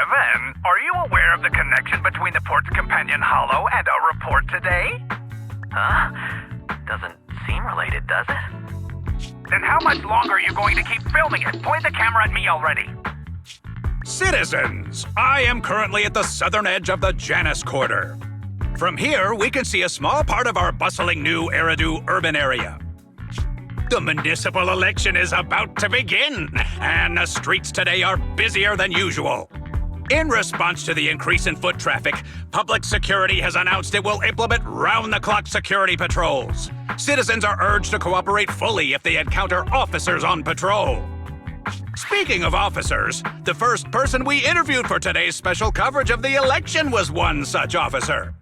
Kevin, are you aware of the connection between the port's companion hollow and our report today? Huh? Doesn't seem related, does it? Then how much longer are you going to keep filming it? Point the camera at me already. Citizens, I am currently at the southern edge of the Janus Quarter. From here, we can see a small part of our bustling new Eridu urban area. The municipal election is about to begin, and the streets today are busier than usual. In response to the increase in foot traffic, public security has announced it will implement round-the-clock security patrols. Citizens are urged to cooperate fully if they encounter officers on patrol. Speaking of officers, the first person we interviewed for today's special coverage of the election was one such officer.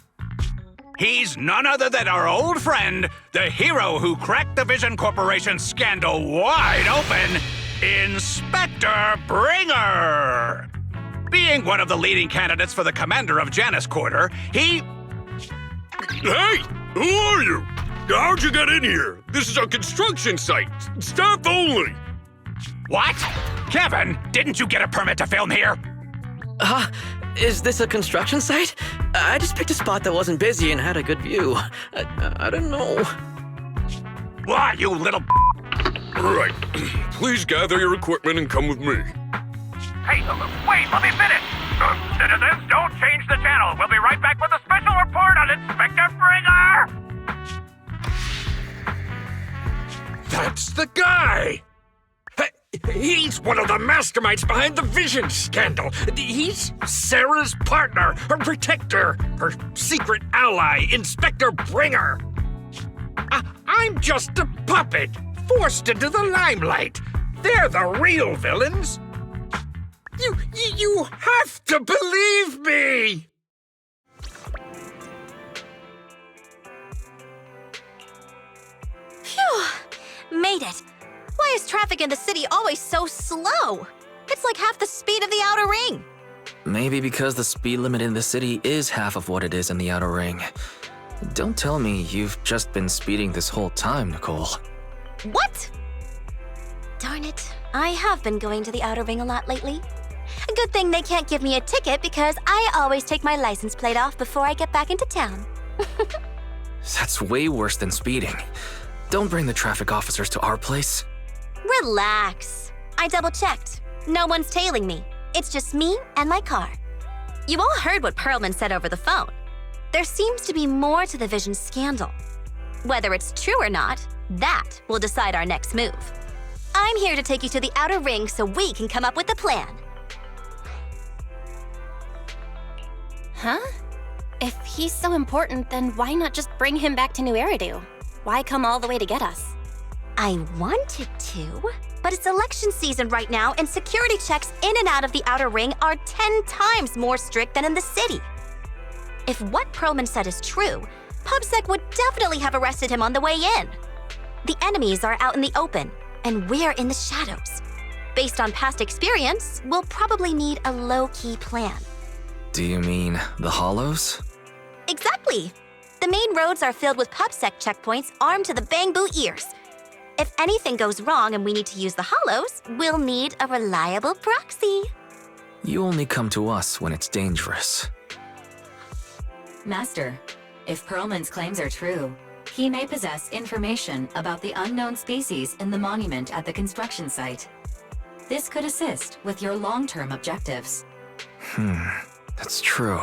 He's none other than our old friend, the hero who cracked the Vision Corporation scandal wide open, Inspector Bringer! Being one of the leading candidates for the commander of Janus Quarter, he... Hey! Who are you? How'd you get in here? This is a construction site. Staff only. What? Kevin, didn't you get a permit to film here? Is this a construction site? I just picked a spot that wasn't busy and had a good view. I don't know. Why, you little... Right. Please gather your equipment and come with me. Hey, wait, let me finish. Citizens, don't change the channel. We'll be right back with a special report on Inspector Bringer. That's the guy! He's one of the masterminds behind the Vision scandal. He's Sarah's partner, her protector, her secret ally, Inspector Bringer. I'm just a puppet, forced into the limelight. They're the real villains. You have to believe me! Phew! Made it. Why is traffic in the city always so slow? It's like half the speed of the outer ring. Maybe because the speed limit in the city is half of what it is in the outer ring. Don't tell me you've just been speeding this whole time, Nicole. What? Darn it. I have been going to the outer ring a lot lately. A good thing they can't give me a ticket because I always take my license plate off before I get back into town. That's way worse than speeding. Don't bring the traffic officers to our place. Relax. I double-checked. No one's tailing me. It's just me and my car. You all heard what Perlman said over the phone. There seems to be more to the Vision scandal. Whether it's true or not, that will decide our next move. I'm here to take you to the outer ring so we can come up with a plan. Huh? If he's so important, then why not just bring him back to New Eridu? Why come all the way to get us? I wanted to, but it's election season right now and security checks in and out of the outer ring are 10 times more strict than in the city. If what Perlman said is true, PubSec would definitely have arrested him on the way in. The enemies are out in the open, and we're in the shadows. Based on past experience, we'll probably need a low-key plan. Do you mean the Hollows? Exactly. The main roads are filled with PubSec checkpoints armed to the bang-boo ears. If anything goes wrong and we need to use the Hollows, we'll need a reliable proxy. You only come to us when it's dangerous. Master, if Perlman's claims are true, he may possess information about the unknown species in the monument at the construction site. This could assist with your long-term objectives. That's true.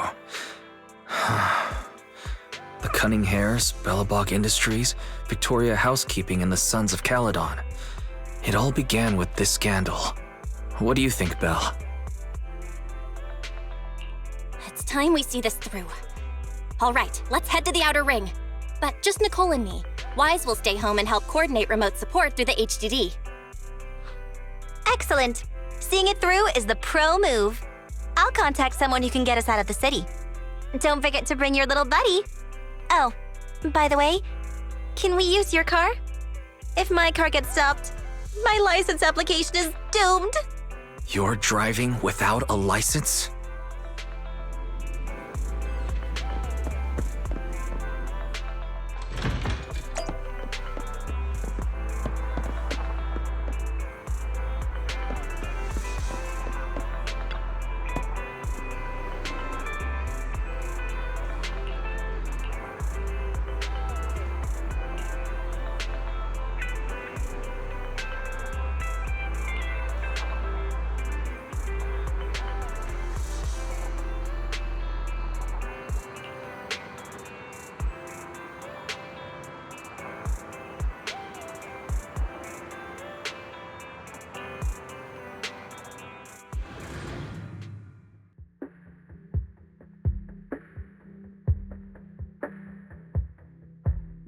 The Cunning Hares, Bellabog Industries, Victoria Housekeeping, and the Sons of Caledon. It all began with this scandal. What do you think, Belle? It's time we see this through. All right, let's head to the outer ring. But just Nicole and me. Wise will stay home and help coordinate remote support through the HDD. Excellent. Seeing it through is the pro move. I'll contact someone who can get us out of the city. Don't forget to bring your little buddy. Oh, by the way, can we use your car? If my car gets stopped, my license application is doomed. You're driving without a license?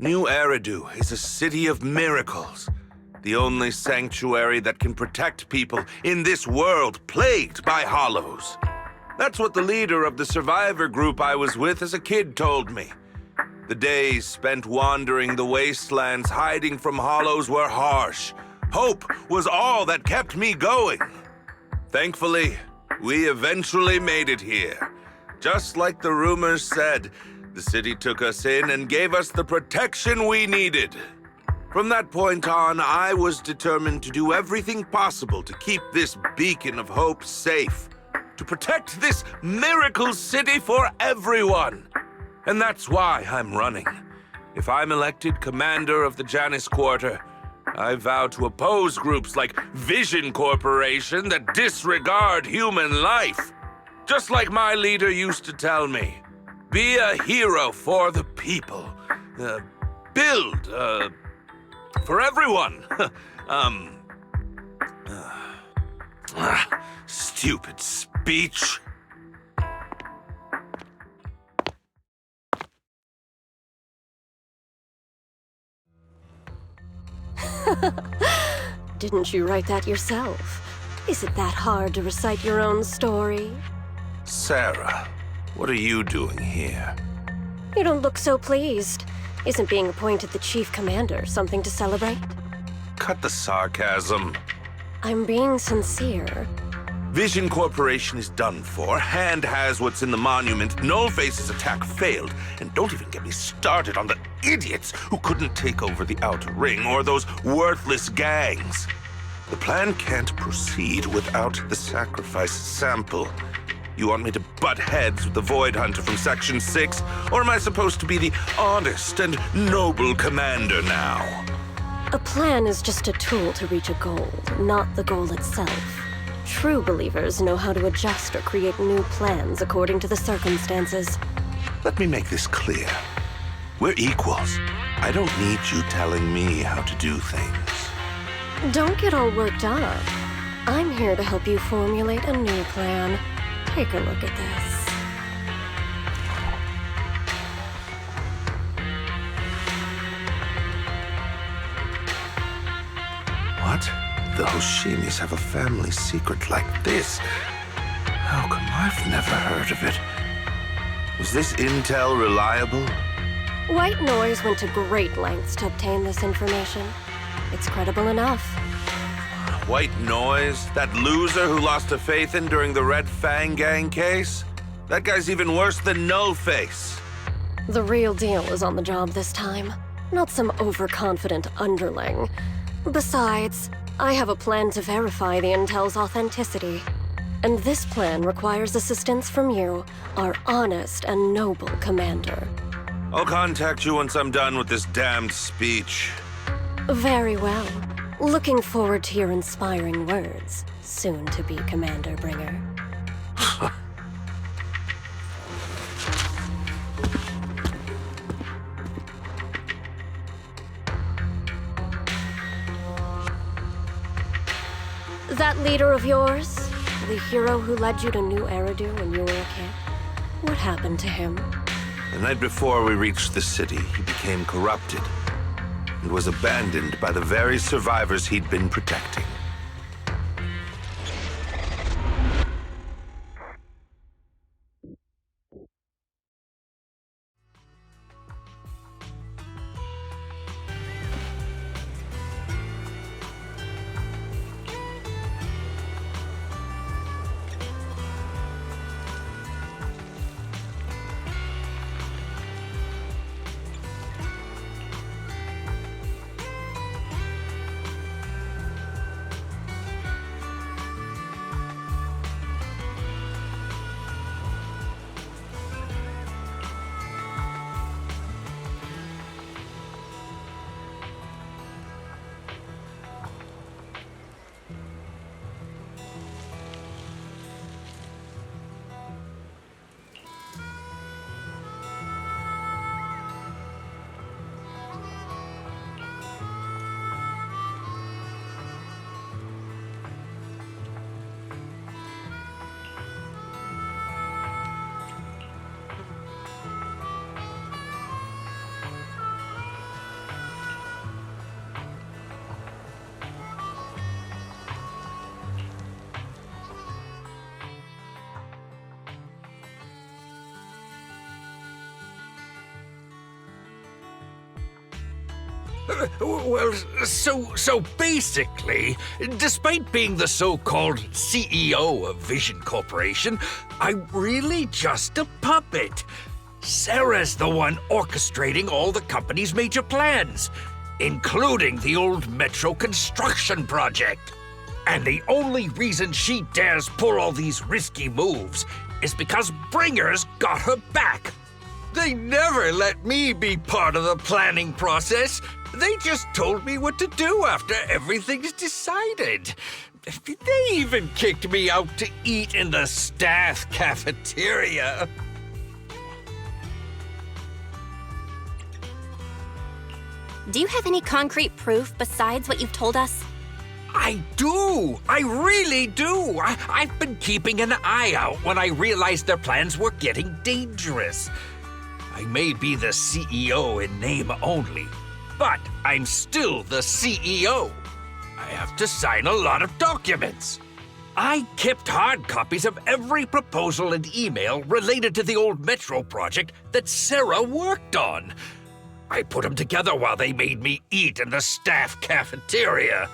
New Eridu is a city of miracles. The only sanctuary that can protect people in this world plagued by hollows. That's what the leader of the survivor group I was with as a kid told me. The days spent wandering the wastelands hiding from hollows were harsh. Hope was all that kept me going. Thankfully, we eventually made it here. Just like the rumors said, the city took us in and gave us the protection we needed. From that point on, I was determined to do everything possible to keep this beacon of hope safe, to protect this miracle city for everyone. And that's why I'm running. If I'm elected commander of the Janus Quarter, I vow to oppose groups like Vision Corporation that disregard human life. Just like my leader used to tell me, be a hero for the people. Build, for everyone. Stupid speech. Didn't you write that yourself? Is it that hard to recite your own story? Sarah, what are you doing here? You don't look so pleased. Isn't being appointed the chief commander something to celebrate? Cut the sarcasm. I'm being sincere. Vision Corporation is done for. Hand has what's in the monument. Nullface's attack failed. And don't even get me started on the idiots who couldn't take over the Outer Ring or those worthless gangs. The plan can't proceed without the sacrifice sample. You want me to butt heads with the Void Hunter from Section 6? Or am I supposed to be the honest and noble commander now? A plan is just a tool to reach a goal, not the goal itself. True believers know how to adjust or create new plans according to the circumstances. Let me make this clear. We're equals. I don't need you telling me how to do things. Don't get all worked up. I'm here to help you formulate a new plan. Take a look at this. What? The Hoshimis have a family secret like this? How come I've never heard of it? Was this intel reliable? White Noise went to great lengths to obtain this information. It's credible enough. White Noise? That loser who lost a faith in during the Red Fang Gang case? That guy's even worse than Nullface. The real deal is on the job this time, not some overconfident underling. Besides, I have a plan to verify the intel's authenticity. And this plan requires assistance from you, our honest and noble commander. I'll contact you once I'm done with this damned speech. Very well. Looking forward to your inspiring words, soon to be Commander Bringer. That leader of yours, the hero who led you to New Eridu when you were a kid, what happened to him? The night before we reached the city, he became corrupted and was abandoned by the very survivors he'd been protecting. Well, so basically, despite being the so-called CEO of Vision Corporation, I'm really just a puppet. Sarah's the one orchestrating all the company's major plans, including the old metro construction project. And the only reason she dares pull all these risky moves is because Bringer's got her back. They never let me be part of the planning process. They just told me what to do after everything's decided. They even kicked me out to eat in the staff cafeteria. Do you have any concrete proof besides what you've told us? I do! I really do! I've been keeping an eye out when I realized their plans were getting dangerous. I may be the CEO in name only, but I'm still the CEO. I have to sign a lot of documents. I kept hard copies of every proposal and email related to the old Metro project that Sarah worked on. I put them together while they made me eat in the staff cafeteria.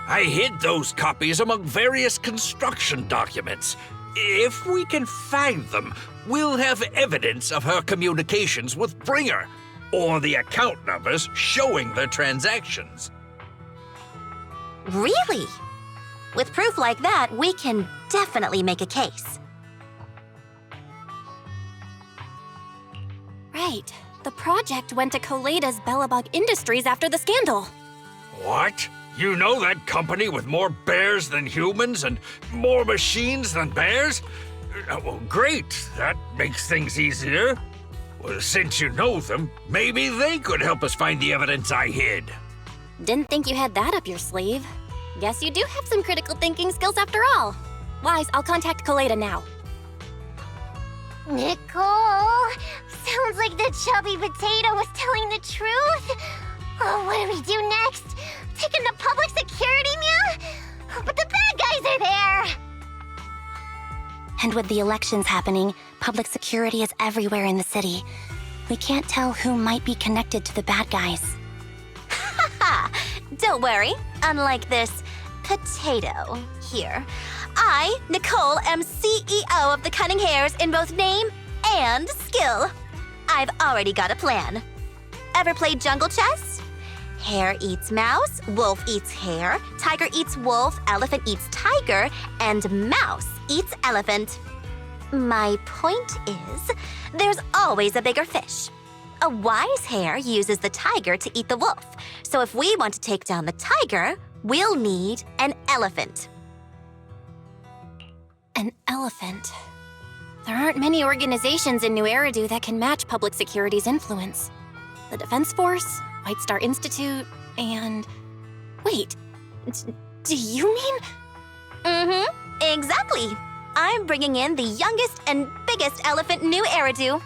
I hid those copies among various construction documents. If we can find them, we'll have evidence of her communications with Bringer, or the account numbers showing the transactions. Really? With proof like that, we can definitely make a case. Right. The project went to Koleda's Bellabog Industries after the scandal. What? You know that company with more bears than humans and more machines than bears? Well, great. That makes things easier. Well, since you know them, maybe they could help us find the evidence I hid. Didn't think you had that up your sleeve. Guess you do have some critical thinking skills after all. Wise, I'll contact Koleda now. Nicole! Sounds like the chubby potato was telling the truth. Oh, what do we do next? Take him to public security, Mia? But the bad guys are there! And with the elections happening, public security is everywhere in the city. We can't tell who might be connected to the bad guys. Haha! Don't worry. Unlike this potato here, I, Nicole, am CEO of the Cunning Hares in both name and skill. I've already got a plan. Ever played jungle chess? Hare eats mouse, wolf eats hare, tiger eats wolf, elephant eats tiger, and mouse eats elephant. My point is, there's always a bigger fish. A wise hare uses the tiger to eat the wolf. So if we want to take down the tiger, we'll need an elephant. An elephant. There aren't many organizations in New Eridu that can match public security's influence. The Defense Force, White Star Institute, and... Wait, do you mean? Mm-hmm, exactly. I'm bringing in the youngest and biggest elephant in New Eridu.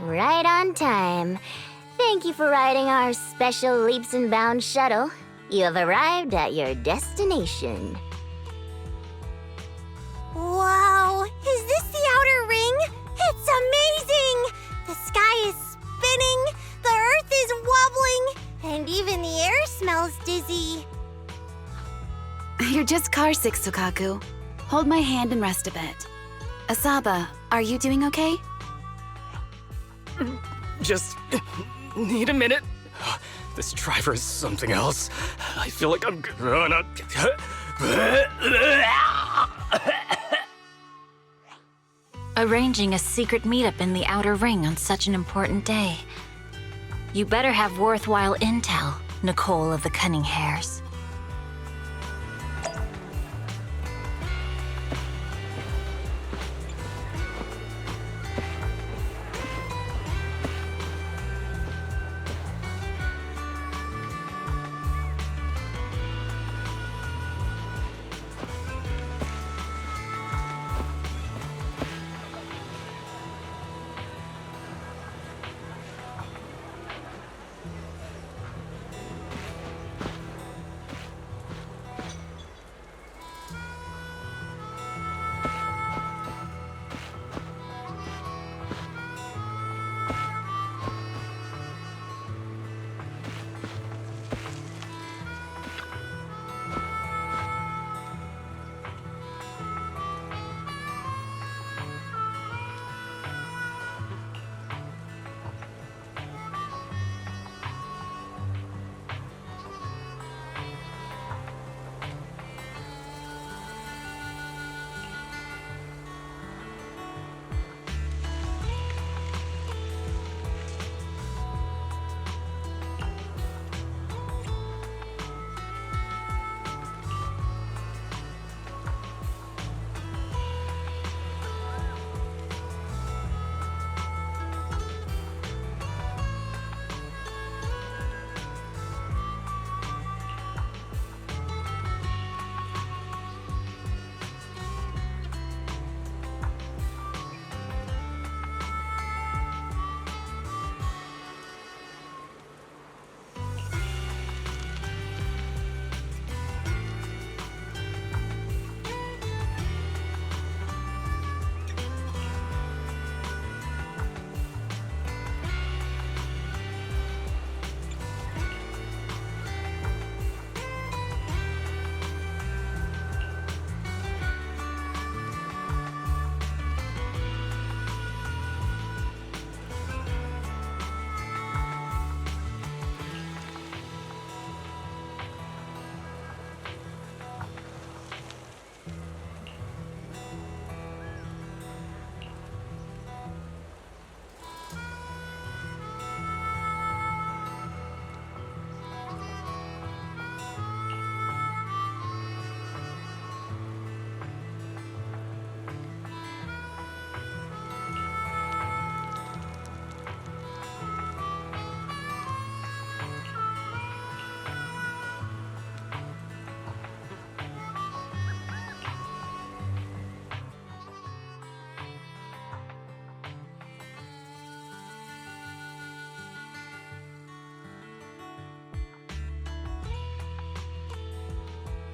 Right on time. Thank you for riding our special leaps and bounds shuttle. You have arrived at your destination. Wow, is this the outer ring? It's amazing! The sky is spinning, the earth is wobbling, and even the air smells dizzy. You're just carsick, Sukaku. Hold my hand and rest a bit. Asaba, are you doing okay? Just need a minute. This driver is something else. I feel like I'm gonna... Arranging a secret meetup in the Outer Ring on such an important day. You better have worthwhile intel, Nicole of the Cunning Hares.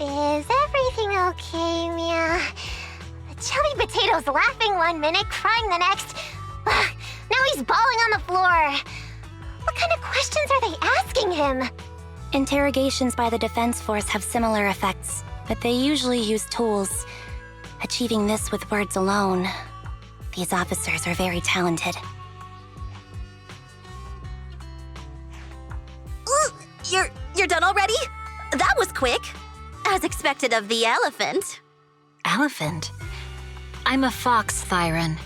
Is everything okay, Mia? The chubby potato's laughing one minute, crying the next. Now he's bawling on the floor. What kind of questions are they asking him? Interrogations by the defense force have similar effects, but they usually use tools. Achieving this with words alone. These officers are very talented. Ooh, you're done already? That was quick. As expected of the elephant. Elephant? I'm a fox, Thyron.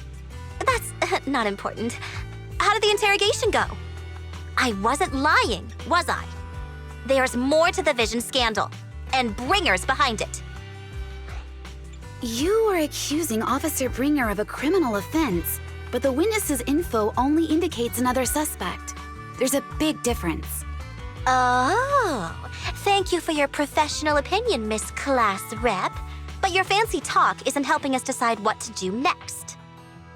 That's not important. How did the interrogation go? I wasn't lying, was I? There's more to the Vision scandal, and Bringer's behind it. You are accusing Officer Bringer of a criminal offense, but the witness's info only indicates another suspect. There's a big difference. Oh, thank you for your professional opinion, Miss Class Rep. But your fancy talk isn't helping us decide what to do next.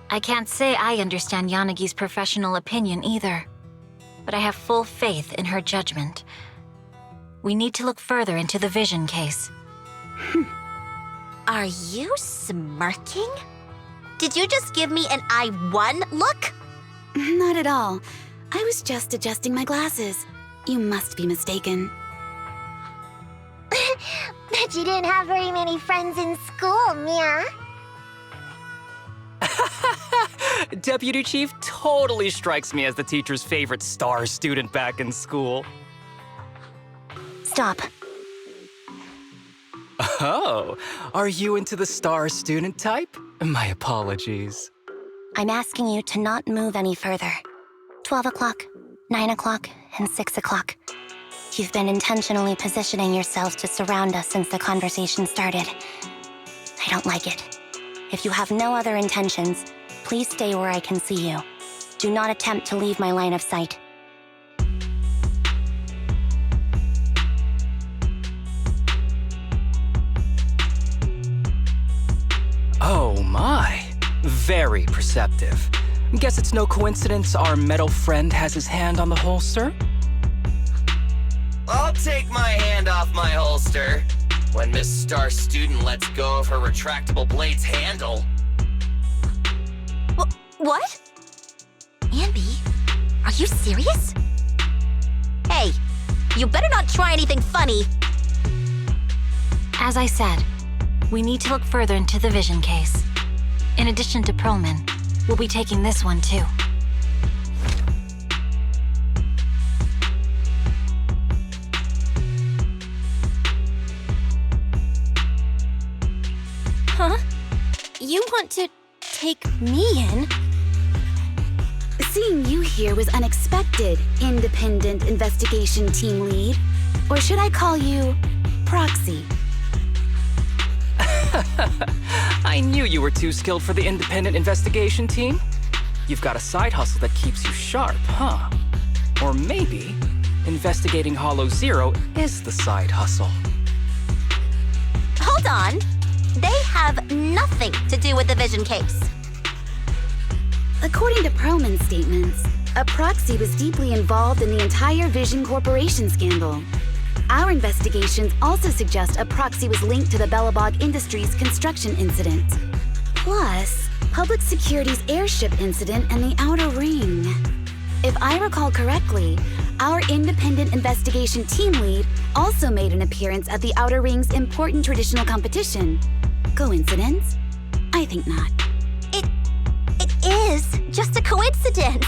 I can't say I understand Yanagi's professional opinion either, but I have full faith in her judgment. We need to look further into the Vision case. Are you smirking? Did you just give me an I won look? Not at all. I was just adjusting my glasses. You must be mistaken. Bet you didn't have very many friends in school, Mia. Deputy Chief totally strikes me as the teacher's favorite star student back in school. Stop. Oh, are you into the star student type? My apologies. I'm asking you to not move any further. 12 o'clock, 9 o'clock, and 6 o'clock. You've been intentionally positioning yourselves to surround us since the conversation started. I don't like it. If you have no other intentions, please stay where I can see you. Do not attempt to leave my line of sight. Oh my, very perceptive. Guess it's no coincidence our metal friend has his hand on the holster? I'll take my hand off my holster when Miss Star Student lets go of her retractable blade's handle. What? Ambi, are you serious? Hey, you better not try anything funny. As I said, we need to look further into the Vision case. In addition to Perlman, we'll be taking this one too. Huh? You want to take me in? Seeing you here was unexpected, Independent Investigation Team Lead. Or should I call you Proxy? I knew you were too skilled for the Independent Investigation Team. You've got a side hustle that keeps you sharp, huh? Or maybe investigating Hollow Zero is the side hustle. Hold on. They have nothing to do with the Vision case. According to Perlman's statements, a proxy was deeply involved in the entire Vision Corporation scandal. Our investigations also suggest a proxy was linked to the Bellabog Industries construction incident. Plus, Public Security's airship incident and the Outer Ring. If I recall correctly, our independent investigation team lead also made an appearance at the Outer Ring's important traditional competition. Coincidence? I think not. It is just a coincidence.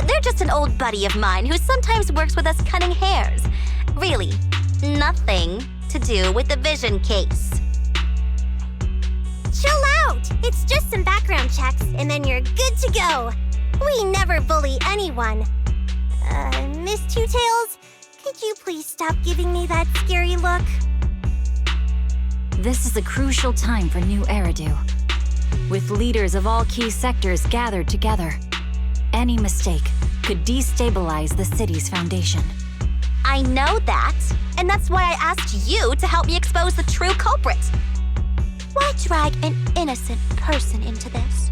They're just an old buddy of mine who sometimes works with us cutting hairs. Really, nothing to do with the Vision case. Chill out! It's just some background checks, and then you're good to go. We never bully anyone. Miss Two Tails, could you please stop giving me that scary look? This is a crucial time for New Eridu. With leaders of all key sectors gathered together, any mistake could destabilize the city's foundation. I know that, and that's why I asked you to help me expose the true culprit. Why drag an innocent person into this?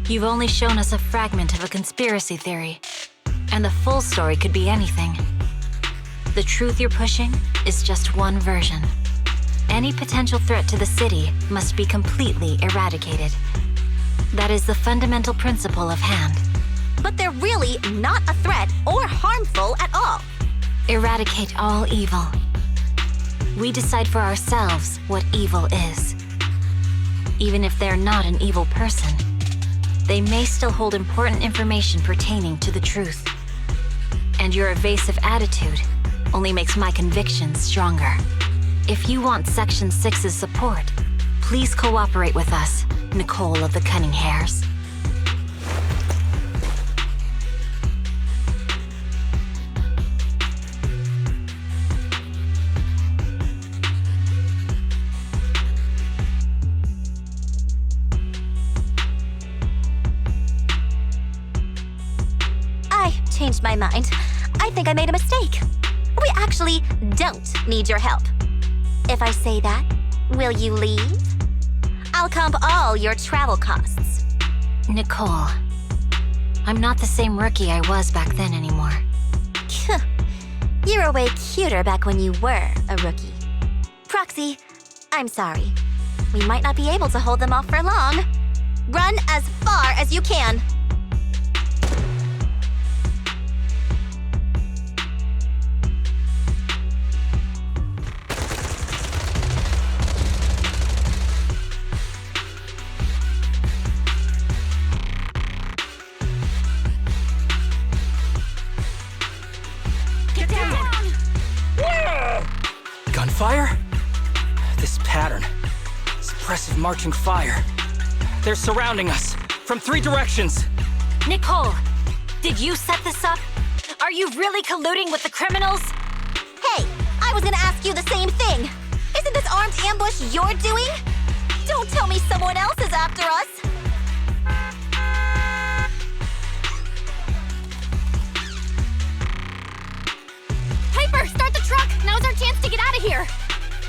You've only shown us a fragment of a conspiracy theory, and the full story could be anything. The truth you're pushing is just one version. Any potential threat to the city must be completely eradicated. That is the fundamental principle of Hand. But they're really not a threat or harmful at all. Eradicate all evil. We decide for ourselves what evil is. Even if they're not an evil person, they may still hold important information pertaining to the truth. And your evasive attitude only makes my convictions stronger. If you want Section 6's support, please cooperate with us, Nicole of the Cunning Hairs. I changed my mind. I think I made a mistake. We actually don't need your help. If I say that, will you leave? I'll comp all your travel costs. Nicole, I'm not the same rookie I was back then anymore. You were way cuter back when you were a rookie. Proxy, I'm sorry. We might not be able to hold them off for long. Run as far as you can. Gunfire? This pattern. Suppressive marching fire. They're surrounding us from 3 directions. Nicole, did you set this up? Are you really colluding with the criminals? Hey, I was gonna ask you the same thing. Isn't this armed ambush you're doing? Don't tell me someone else is after us. Piper, start the truck! Now's our chance to get out of here!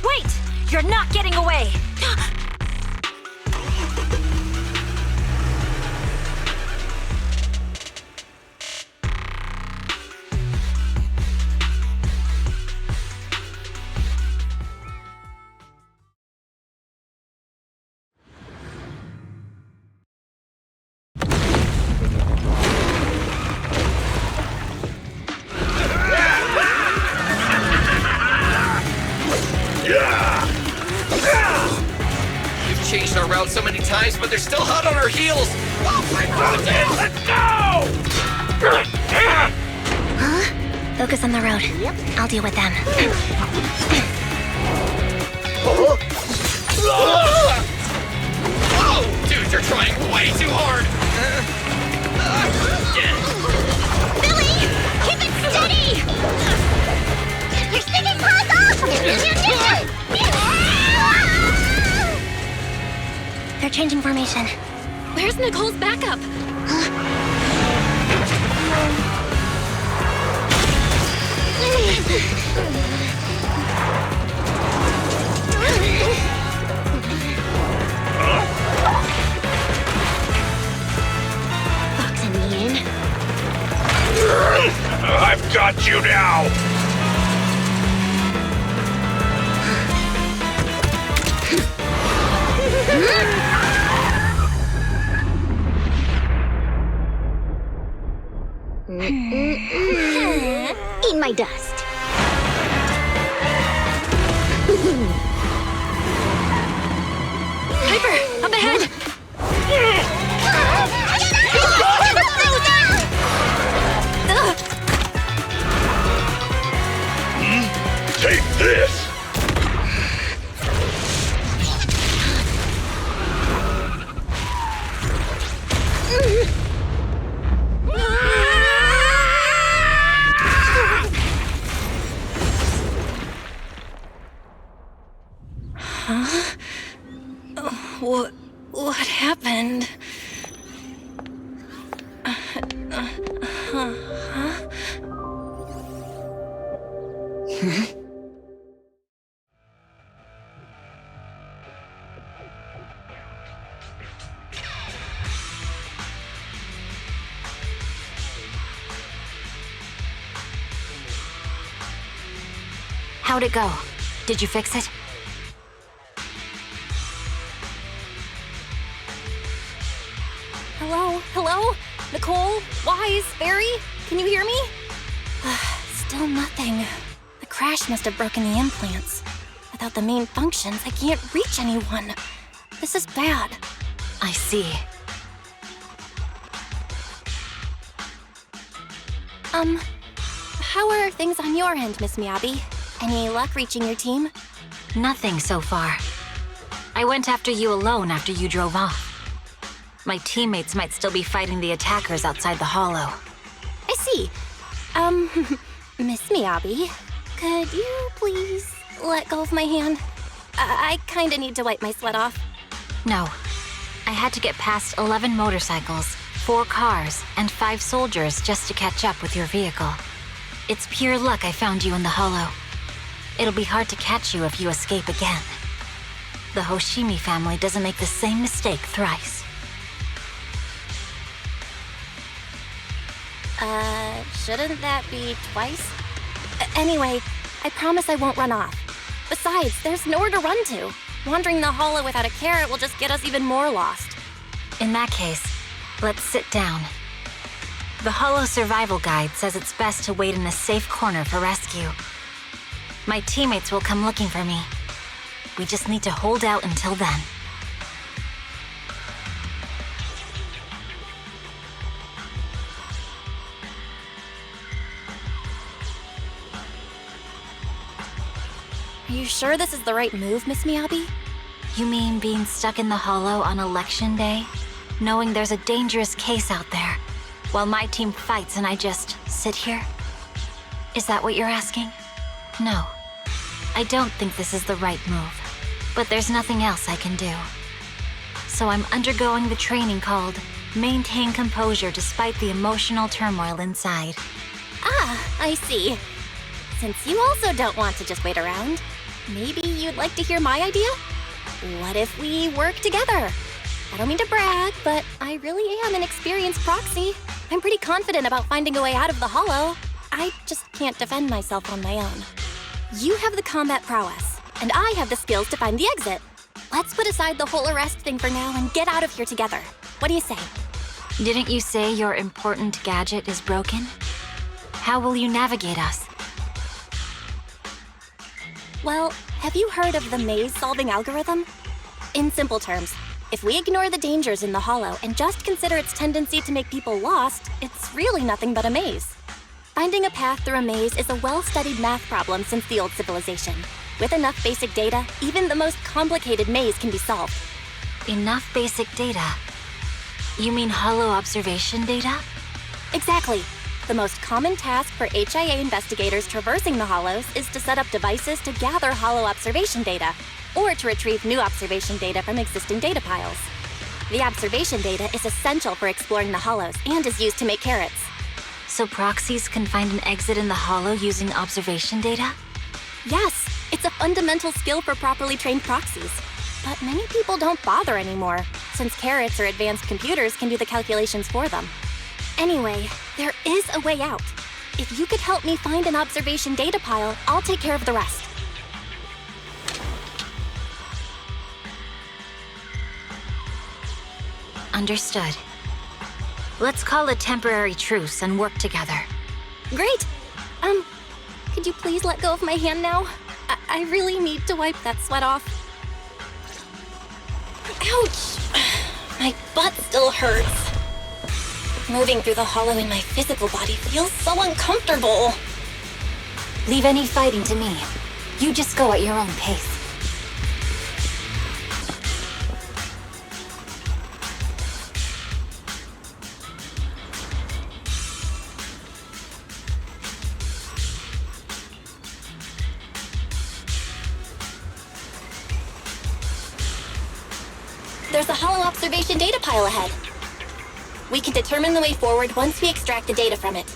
Wait! You're not getting away! We've changed our route so many times, but they're still hot on our heels. Oh my goodness! Let's go! Huh? Focus on the road. Yep. I'll deal with them. Oh, dude, you're trying way too hard. Billy! Keep it steady! You're sticking close off! They're changing formation. Where's Nicole's backup? Boxing me in. I've got you now! Eat my dust. Piper, up ahead! Take this! Huh? What happened? How'd it go? Did you fix it? Hello? Hello? Nicole? Wise? Barry? Can you hear me? Still nothing. The crash must have broken the implants. Without the main functions, I can't reach anyone. This is bad. I see. How are things on your end, Miss Miyabi? Any luck reaching your team? Nothing so far. I went after you alone after you drove off. My teammates might still be fighting the attackers outside the hollow. I see. Miss Miyabi, could you please let go of my hand? I kinda need to wipe my sweat off. No. I had to get past 11 motorcycles, 4 cars, and 5 soldiers just to catch up with your vehicle. It's pure luck I found you in the hollow. It'll be hard to catch you if you escape again. The Hoshimi family doesn't make the same mistake thrice. Shouldn't that be twice? Anyway, I promise I won't run off. Besides, there's nowhere to run to. Wandering the hollow without a carrot will just get us even more lost. In that case, let's sit down. The Hollow Survival Guide says it's best to wait in a safe corner for rescue. My teammates will come looking for me. We just need to hold out until then. Are you sure this is the right move, Miss Miyabi? You mean being stuck in the hollow on election day? Knowing there's a dangerous case out there, while my team fights and I just sit here? Is that what you're asking? No. I don't think this is the right move, but there's nothing else I can do. So I'm undergoing the training called Maintain Composure Despite the Emotional Turmoil Inside. Ah, I see. Since you also don't want to just wait around, maybe you'd like to hear my idea? What if we work together? I don't mean to brag, but I really am an experienced proxy. I'm pretty confident about finding a way out of the hollow. I just can't defend myself on my own. You have the combat prowess, and I have the skills to find the exit. Let's put aside the whole arrest thing for now and get out of here together. What do you say? Didn't you say your important gadget is broken? How will you navigate us? Well, have you heard of the maze-solving algorithm? In simple terms, if we ignore the dangers in the hollow and just consider its tendency to make people lost, it's really nothing but a maze. Finding a path through a maze is a well-studied math problem since the old civilization. With enough basic data, even the most complicated maze can be solved. Enough basic data? You mean hollow observation data? Exactly. The most common task for HIA investigators traversing the hollows is to set up devices to gather hollow observation data, or to retrieve new observation data from existing data piles. The observation data is essential for exploring the hollows and is used to make carrots. So proxies can find an exit in the hollow using observation data? Yes, it's a fundamental skill for properly trained proxies. But many people don't bother anymore, since carrots or advanced computers can do the calculations for them. Anyway, there is a way out. If you could help me find an observation data pile, I'll take care of the rest. Understood. Let's call a temporary truce and work together. Great! Could you please let go of my hand now? I really need to wipe that sweat off. Ouch! My butt still hurts. Moving through the hollow in my physical body feels so uncomfortable. Leave any fighting to me. You just go at your own pace. There's a hollow observation data pile ahead. We can determine the way forward once we extract the data from it.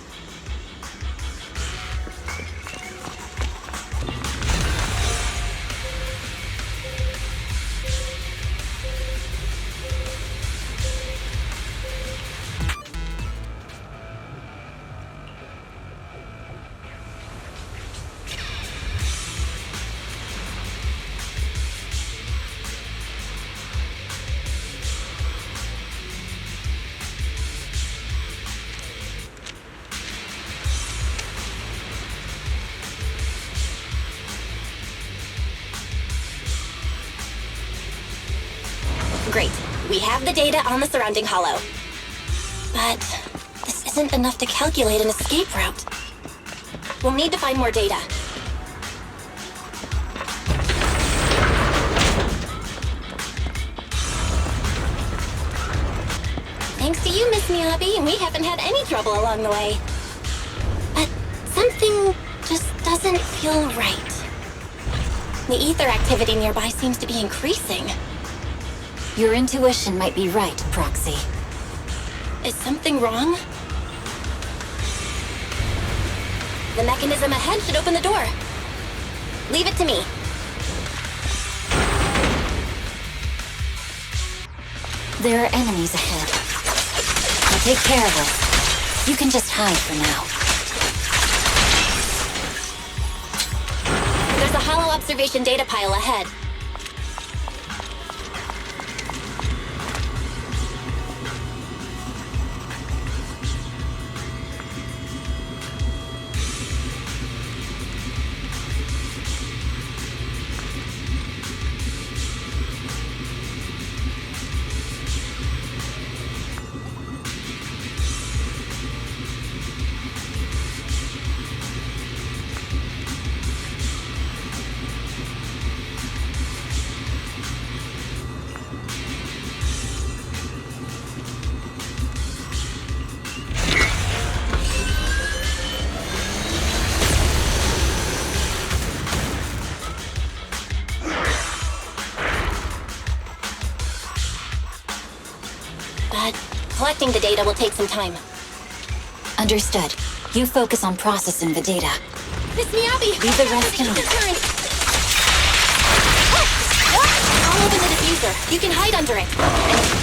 Great. We have the data on the surrounding hollow. But this isn't enough to calculate an escape route. We'll need to find more data. Thanks to you, Miss Miyabi, we haven't had any trouble along the way. But something just doesn't feel right. The ether activity nearby seems to be increasing. Your intuition might be right, Proxy. Is something wrong? The mechanism ahead should open the door. Leave it to me. There are enemies ahead. I'll take care of them. You can just hide for now. There's a hollow observation data pile ahead. But collecting the data will take some time. Understood. You focus on processing the data. Miss Miyabi! Leave the rest to me. I'll open the diffuser. You can hide under it.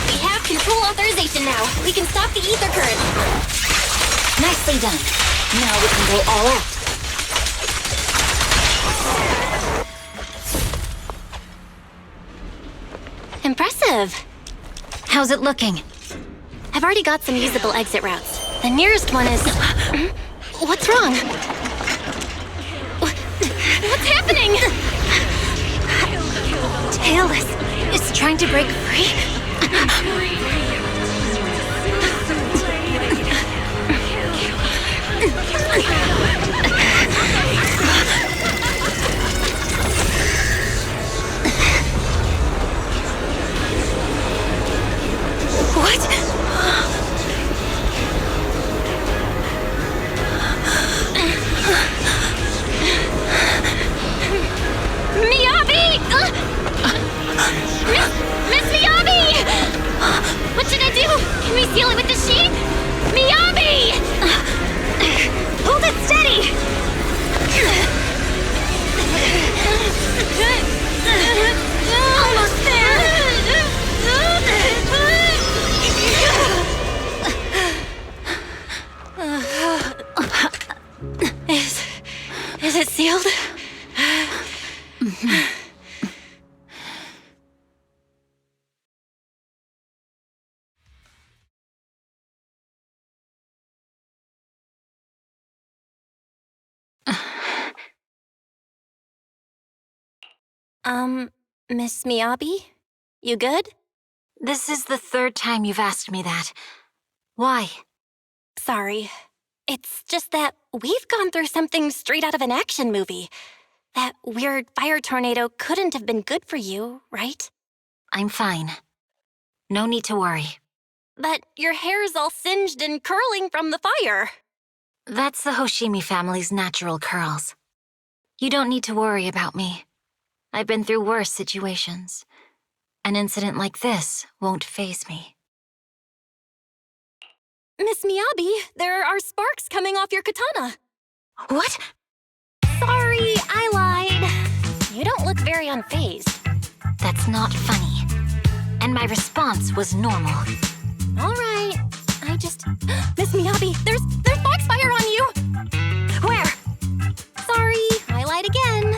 We have control authorization now. We can stop the ether current. Nicely done. Now we can go all out. Impressive. How's it looking? I've already got some usable exit routes. The nearest one is... What's wrong? What's happening? Tailless is trying to break free. What? Miyabi! Miss Miyabi! What should I do? Can we seal it with the sheet? Miyabi! Hold it steady! Almost there! Is it sealed? Miss Miyabi? You good? This is the third time you've asked me that. Why? Sorry. It's just that we've gone through something straight out of an action movie. That weird fire tornado couldn't have been good for you, right? I'm fine. No need to worry. But your hair's all singed and curling from the fire. That's the Hoshimi family's natural curls. You don't need to worry about me. I've been through worse situations. An incident like this won't faze me. Miss Miyabi, there are sparks coming off your katana. What? Sorry, I lied. You don't look very unfazed. That's not funny. And my response was normal. All right. I just... Miss Miyabi, there's foxfire on you! Where? Sorry, I lied again.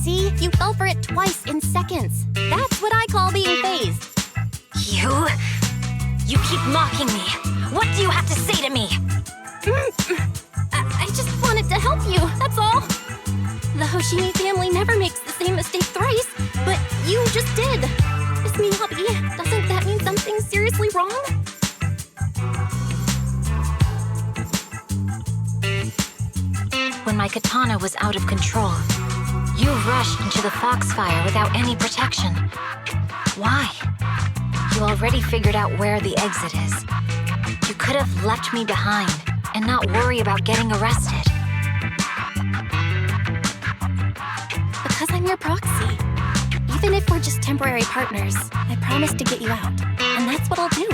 See, you fell for it twice in seconds. That's what I call being phased. You keep mocking me. What do you have to say to me? I just wanted to help you, that's all. The Hoshimi family never makes the same mistake thrice, but you just did. Miss Miyabi, doesn't that when my katana was out of control. You rushed into the foxfire without any protection. Why? You already figured out where the exit is. You could have left me behind and not worry about getting arrested. Because I'm your proxy. Even if we're just temporary partners, I promise to get you out. And that's what I'll do.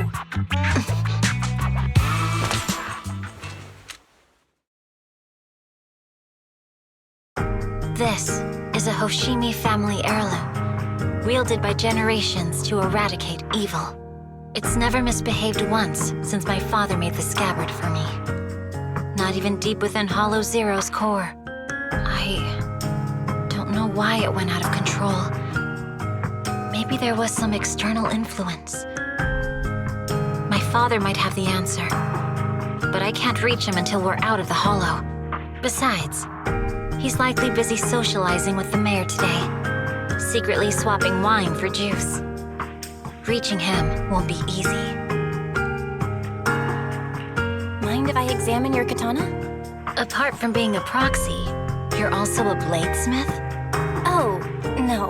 This is a Hoshimi family heirloom, wielded by generations to eradicate evil. It's never misbehaved once since my father made the scabbard for me. Not even deep within Hollow Zero's core. I don't know why it went out of control. Maybe there was some external influence. My father might have the answer, but I can't reach him until we're out of the Hollow. Besides, he's likely busy socializing with the mayor today, secretly swapping wine for juice. Reaching him won't be easy. Mind if I examine your katana? Apart from being a proxy, you're also a bladesmith? Oh, no.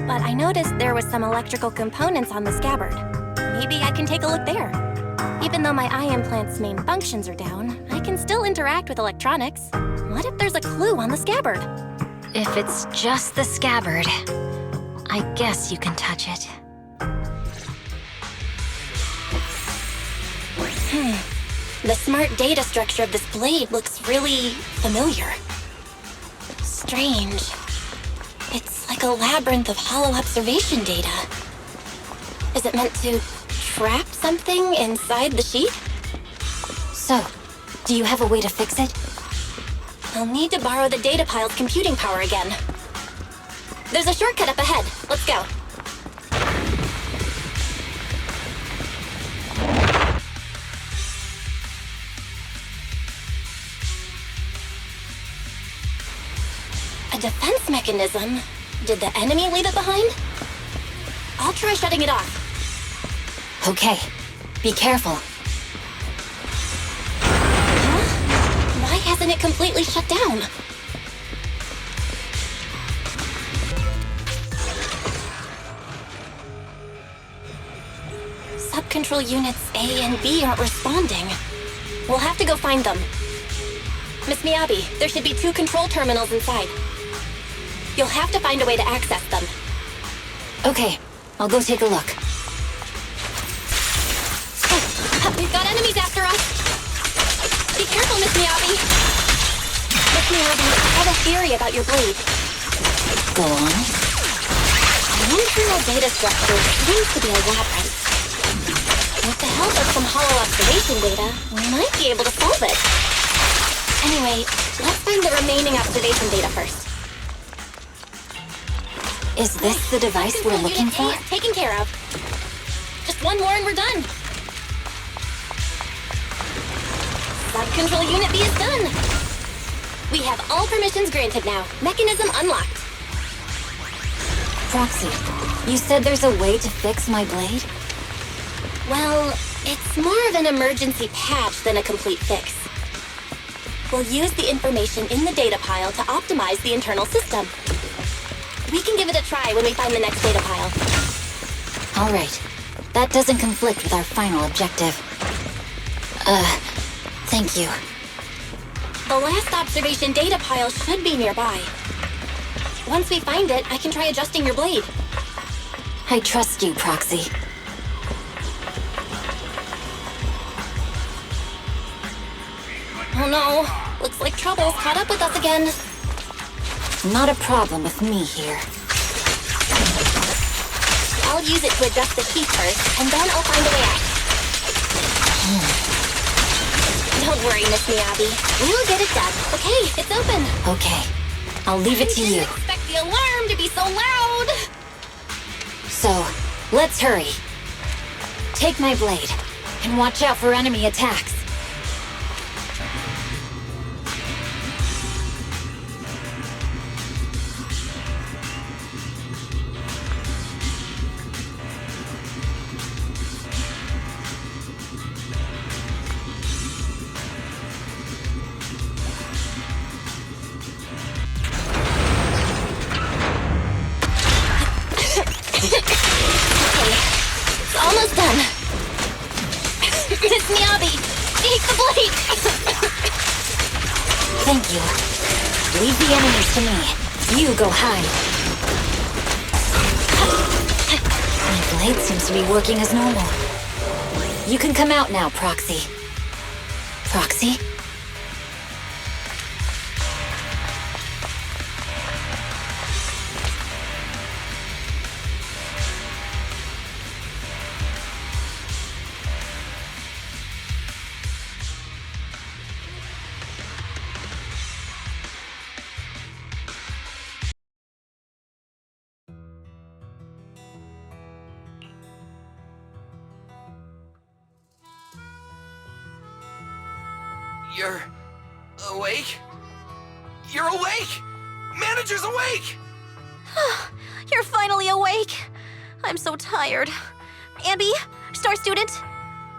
But I noticed there was some electrical components on the scabbard. Maybe I can take a look there. Even though my eye implant's main functions are down, I can still interact with electronics. What if there's a clue on the scabbard? If it's just the scabbard, I guess you can touch it. The smart data structure of this blade looks really familiar. Strange. It's like a labyrinth of hollow observation data. Is it meant to trap something inside the sheet? So, do you have a way to fix it? I'll need to borrow the data pile's computing power again. There's a shortcut up ahead. Let's go. A defense mechanism? Did the enemy leave it behind? I'll try shutting it off. Okay, be careful. Huh? Why hasn't it completely shut down? Sub-control units A and B aren't responding. We'll have to go find them. Miss Miyabi, there should be 2 control terminals inside. You'll have to find a way to access them. Okay, I'll go take a look. Oh, we've got enemies after us! Be careful, Miss Miyabi! Miss Miyabi, I have a theory about your blade. Go on. The internal data structure seems to be a labyrinth. With the help of some hollow observation data, we might be able to solve it. Anyway, let's find the remaining observation data first. Is this the device we're looking for? Unit A is taken care of. Just one more and we're done. Sub-control unit B is done. We have all permissions granted now. Mechanism unlocked. Proxy, you said there's a way to fix my blade? Well, it's more of an emergency patch than a complete fix. We'll use the information in the data pile to optimize the internal system. We can give it a try when we find the next data pile. All right. That doesn't conflict with our final objective. Thank you. The last observation data pile should be nearby. Once we find it, I can try adjusting your blade. I trust you, Proxy. Oh no, looks like trouble's caught up with us again. Not a problem with me here. I'll use it to adjust the sheet first, and then I'll find a way out. Don't worry, Miss Miyabi. We'll get it done. Okay, it's open. Okay, I'll leave it to you. I didn't expect the alarm to be so loud. So, let's hurry. Take my blade, and watch out for enemy attacks. Thank you. Leave the enemies to me. You go hide. My blade seems to be working as normal. You can come out now, Proxy. Proxy? You're awake? You're awake! Manager's awake! You're finally awake. I'm so tired. Ambi, Star Student,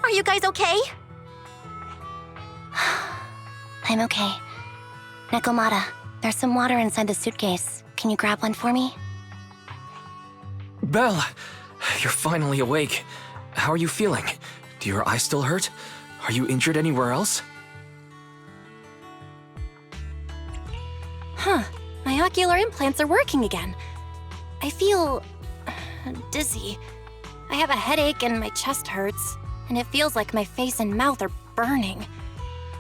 are you guys okay? I'm okay. Nekomata, there's some water inside the suitcase. Can you grab one for me? Belle, you're finally awake. How are you feeling? Do your eyes still hurt? Are you injured anywhere else? Huh. My ocular implants are working again. I feel dizzy. I have a headache and my chest hurts, and it feels like my face and mouth are burning.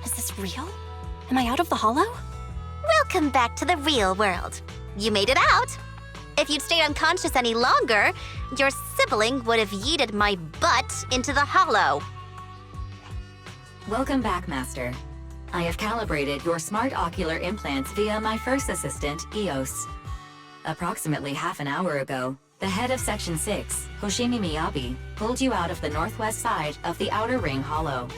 Is this real? Am I out of the hollow? Welcome back to the real world. You made it out. If you'd stayed unconscious any longer, your sibling would have yeeted my butt into the hollow. Welcome back, Master. I have calibrated your smart ocular implants via my first assistant, EOS. Approximately half an hour ago, the head of Section 6, Hoshimi Miyabi, pulled you out of the northwest side of the Outer Ring Hollow.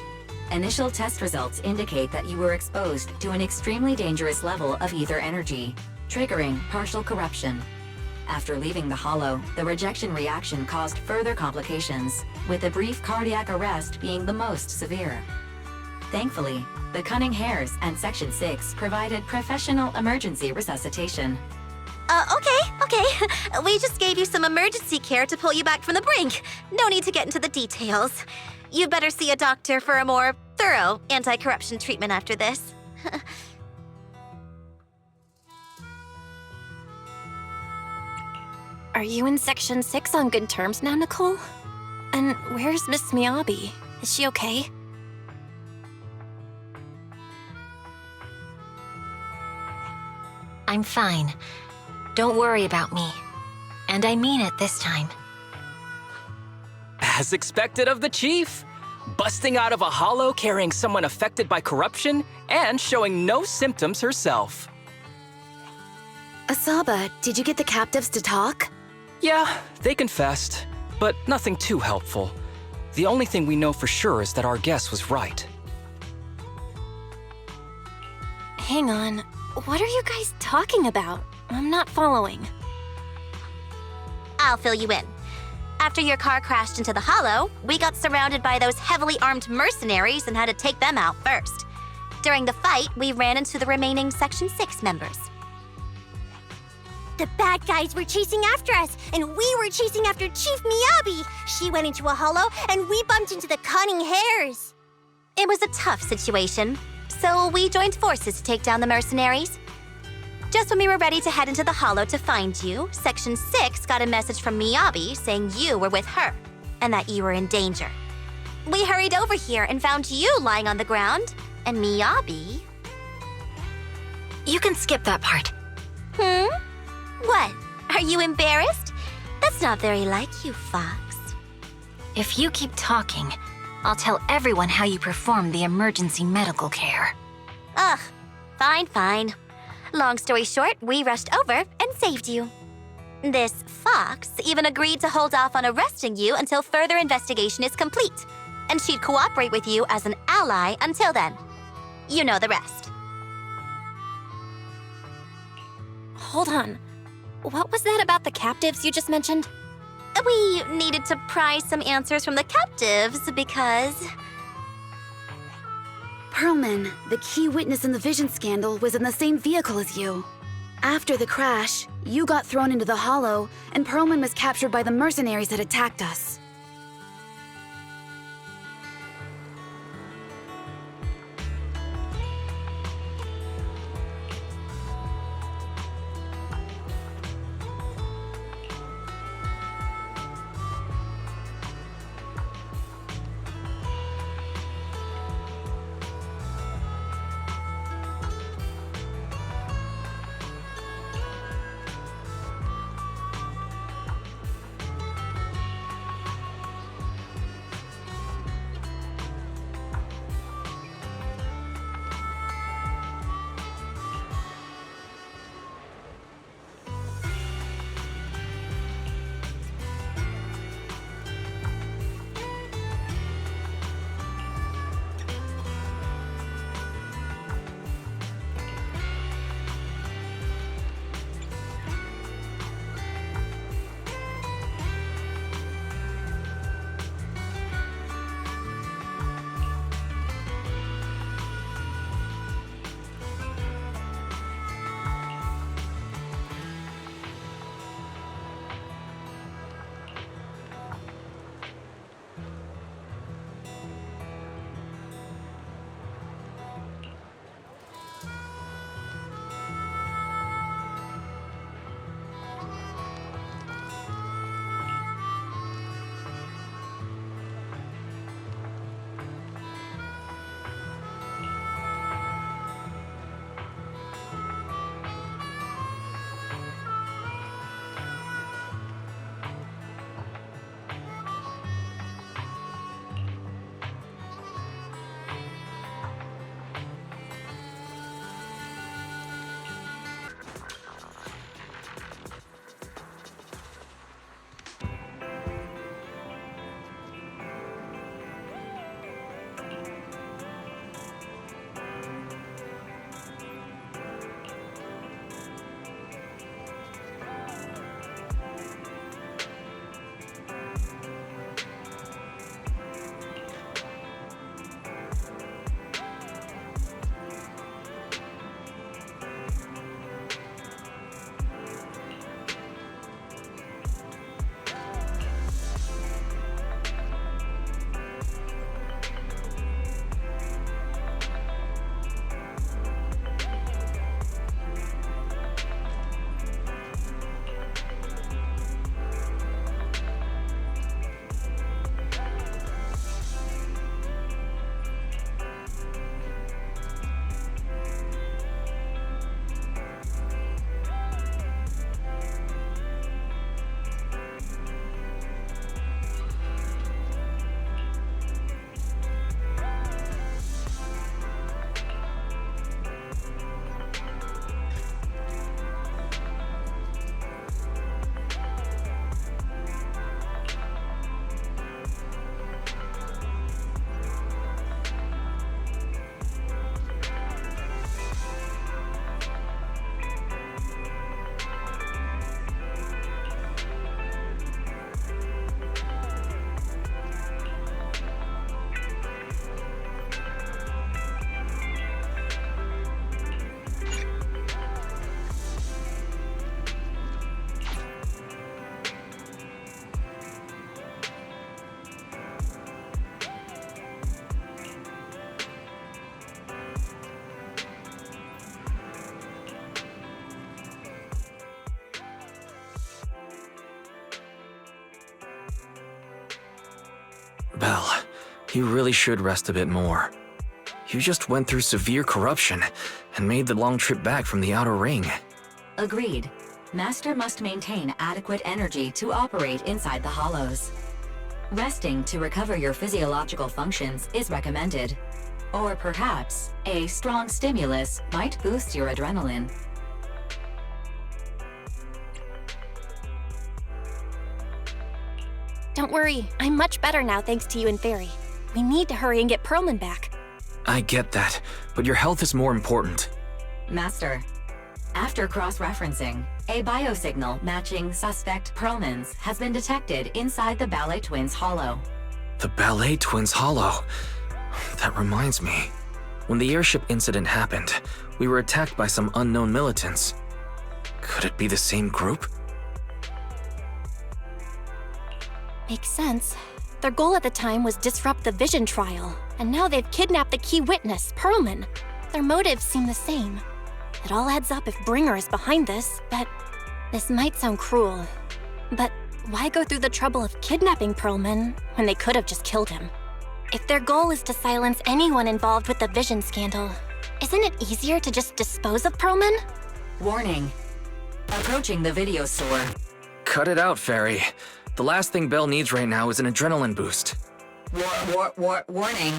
Initial test results indicate that you were exposed to an extremely dangerous level of ether energy, triggering partial corruption. After leaving the hollow, the rejection reaction caused further complications, with a brief cardiac arrest being the most severe. Thankfully, the Cunning Hares and Section 6 provided professional emergency resuscitation. Okay. We just gave you some emergency care to pull you back from the brink. No need to get into the details. You better see a doctor for a more thorough anti-corruption treatment after this. Are you in Section 6 on good terms now, Nicole? And where's Miss Miyabi? Is she okay? I'm fine. Don't worry about me. And I mean it this time. As expected of the Chief. Busting out of a hollow carrying someone affected by corruption and showing no symptoms herself. Asaba, did you get the captives to talk? Yeah, they confessed, but nothing too helpful. The only thing we know for sure is that our guess was right. Hang on. What are you guys talking about? I'm not following. I'll fill you in. After your car crashed into the hollow, we got surrounded by those heavily armed mercenaries and had to take them out first. During the fight, we ran into the remaining Section 6 members. The bad guys were chasing after us, and we were chasing after Chief Miyabi. She went into a hollow, and we bumped into the Cunning Hares. It was a tough situation, so we joined forces to take down the mercenaries. Just when we were ready to head into the hollow to find you, Section 6 got a message from Miyabi saying you were with her, and that you were in danger. We hurried over here and found you lying on the ground, and Miyabi... You can skip that part. What? Are you embarrassed? That's not very like you, Fox. If you keep talking, I'll tell everyone how you performed the emergency medical care. Ugh, fine. Long story short, we rushed over and saved you. This Fox even agreed to hold off on arresting you until further investigation is complete, and she'd cooperate with you as an ally until then. You know the rest. Hold on. What was that about the captives you just mentioned? We needed to pry some answers from the captives because... Perlman, the key witness in the Vision scandal, was in the same vehicle as you. After the crash, you got thrown into the hollow, and Perlman was captured by the mercenaries that attacked us. Belle, you really should rest a bit more. You just went through severe corruption and made the long trip back from the outer ring. Agreed. Master must maintain adequate energy to operate inside the hollows. Resting to recover your physiological functions is recommended. Or perhaps, a strong stimulus might boost your adrenaline. Don't worry, I'm much better now thanks to you and Fairy. We need to hurry and get Perlman back. I get that, but your health is more important. Master, after cross-referencing, a biosignal matching suspect Perlman's has been detected inside the Ballet Twins hollow. The Ballet Twins hollow? That reminds me. When the airship incident happened, we were attacked by some unknown militants. Could it be the same group? Makes sense. Their goal at the time was disrupt the Vision trial, and now they've kidnapped the key witness, Perlman. Their motives seem the same. It all adds up if Bringer is behind this, but this might sound cruel. But why go through the trouble of kidnapping Perlman when they could have just killed him? If their goal is to silence anyone involved with the Vision scandal, isn't it easier to just dispose of Perlman? Warning. Approaching the video store. Cut it out, Fairy. The last thing Belle needs right now is an adrenaline boost. Warning.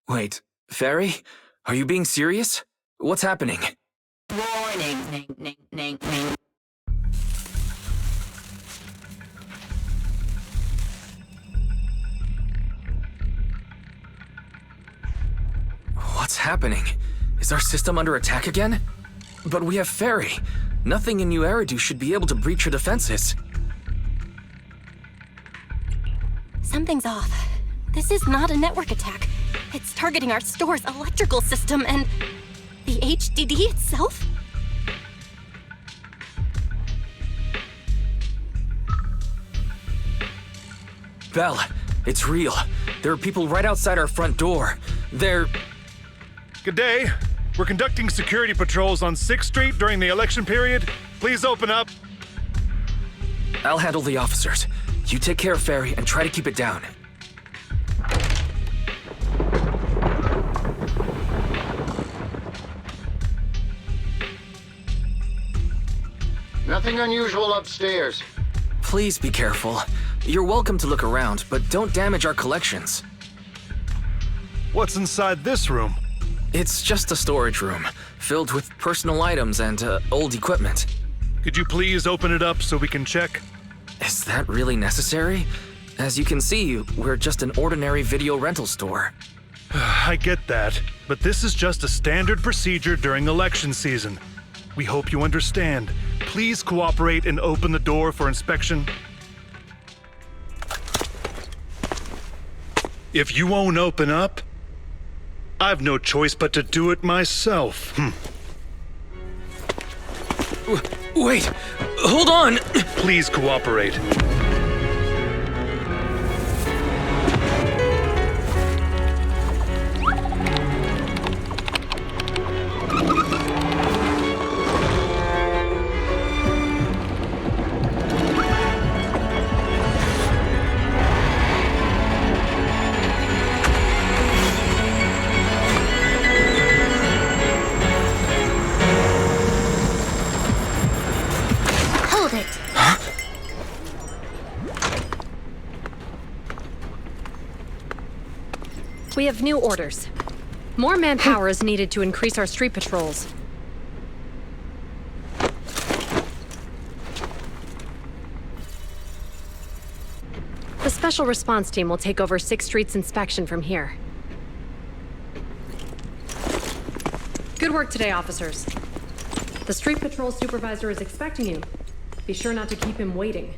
Wait, Fairy? Are you being serious? What's happening? Warning. What's happening? Is our system under attack again? But we have Fairy. Nothing in New Eridu should be able to breach her defenses. Something's off. This is not a network attack. It's targeting our store's electrical system and the HDD itself? Belle, it's real. There are people right outside our front door. They're... Good day. We're conducting security patrols on 6th Street during the election period. Please open up. I'll handle the officers. You take care of Fairy and try to keep it down. Nothing unusual upstairs. Please be careful. You're welcome to look around, but don't damage our collections. What's inside this room? It's just a storage room, filled with personal items and old equipment. Could you please open it up so we can check? Is that really necessary? As you can see, we're just an ordinary video rental store. I get that, but this is just a standard procedure during election season. We hope you understand. Please cooperate and open the door for inspection. If you won't open up, I've no choice but to do it myself. Wait, hold on! Please cooperate. We have new orders. More manpower is needed to increase our street patrols. The Special Response Team will take over 6th Street's inspection from here. Good work today, officers. The Street Patrol Supervisor is expecting you. Be sure not to keep him waiting.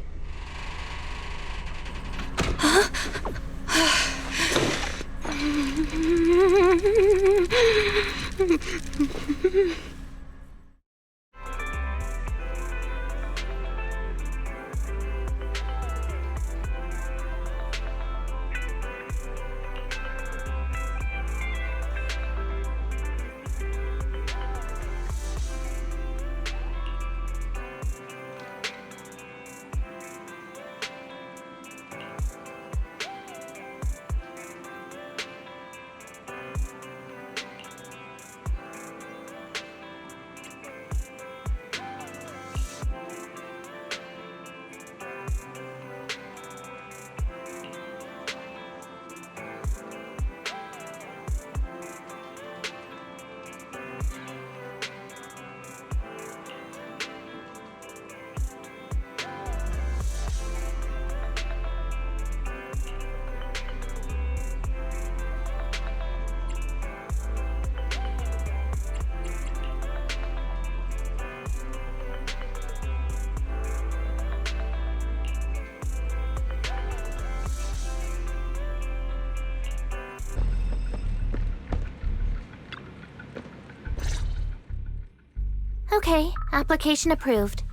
Okay, application approved.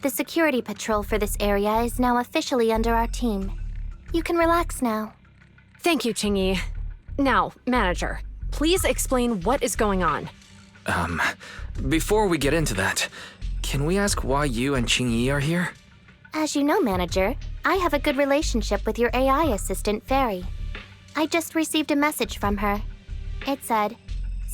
The security patrol for this area is now officially under our team. You can relax now. Thank you, Qingyi. Now, manager, please explain what is going on. Before we get into that, can we ask why you and Qingyi are here? As you know, manager, I have a good relationship with your AI assistant, Fairy. I just received a message from her. It said,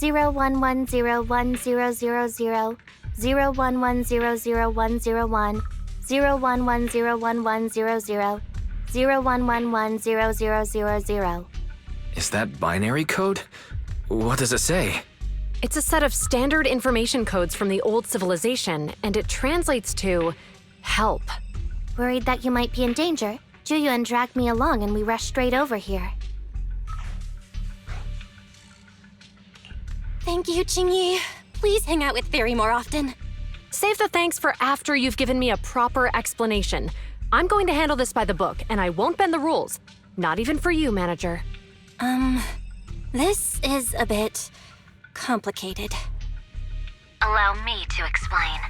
01101000, 01100101, 01101100, 01110000. Is that binary code? What does it say? It's a set of standard information codes from the old civilization, and it translates to help. Worried that you might be in danger, Juyuan dragged me along and we rushed straight over here. Thank you, Qingyi. Please hang out with Fairy more often. Save the thanks for after you've given me a proper explanation. I'm going to handle this by the book, and I won't bend the rules. Not even for you, manager. This is a bit complicated. Allow me to explain.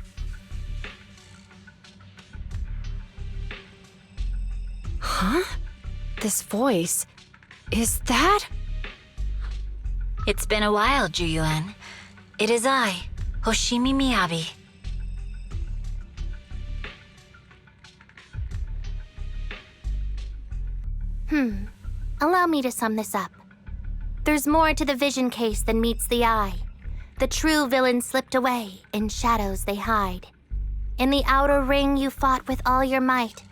Huh? This voice... is that... It's been a while, Juyuan. It is I, Hoshimi Miyabi. Allow me to sum this up. There's more to the vision case than meets the eye. The true villain slipped away, in shadows they hide. In the outer ring you fought with all your might.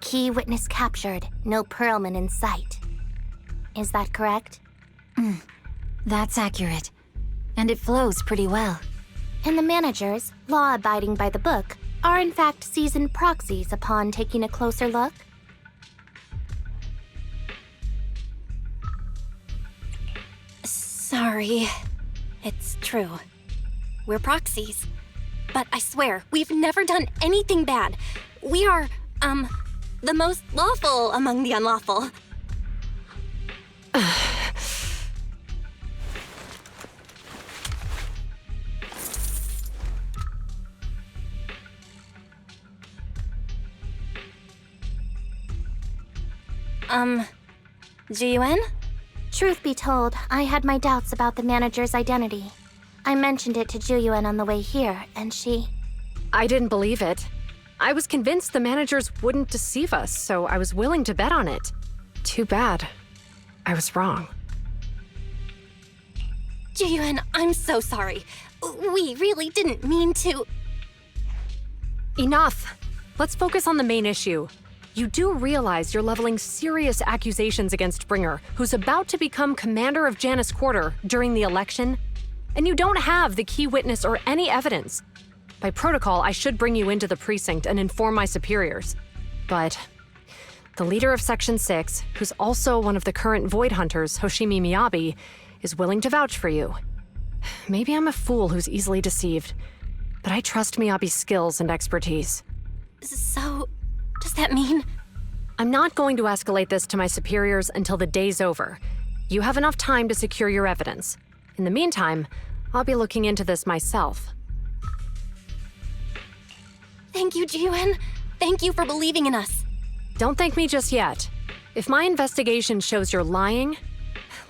Key witness captured, no Pearlman in sight. Is that correct? That's accurate. And it flows pretty well. And the managers, law-abiding by the book, are in fact seasoned proxies upon taking a closer look? Sorry. It's true. We're proxies. But I swear, we've never done anything bad. We are, the most lawful among the unlawful. Jiyuan? Truth be told, I had my doubts about the manager's identity. I mentioned it to Juyuan on the way here, and she... I didn't believe it. I was convinced the managers wouldn't deceive us, so I was willing to bet on it. Too bad. I was wrong. Jiyuan, I'm so sorry. We really didn't mean to... Enough! Let's focus on the main issue. You do realize you're leveling serious accusations against Bringer, who's about to become commander of Janus Quarter during the election, and you don't have the key witness or any evidence. By protocol, I should bring you into the precinct and inform my superiors. But the leader of Section 6, who's also one of the current Void Hunters, Hoshimi Miyabi, is willing to vouch for you. Maybe I'm a fool who's easily deceived, but I trust Miyabi's skills and expertise. So... does that mean... I'm not going to escalate this to my superiors until the day's over. You have enough time to secure your evidence. In the meantime, I'll be looking into this myself. Thank you, Jiyuan. Thank you for believing in us. Don't thank me just yet. If my investigation shows you're lying,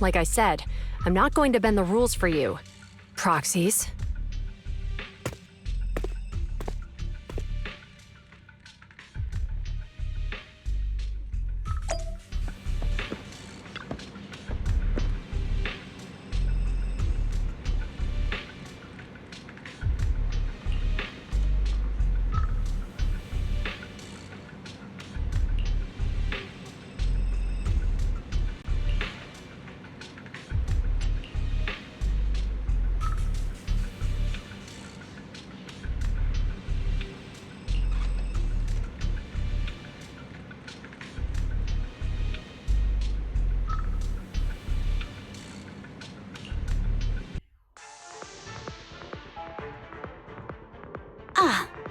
like I said, I'm not going to bend the rules for you. Proxies.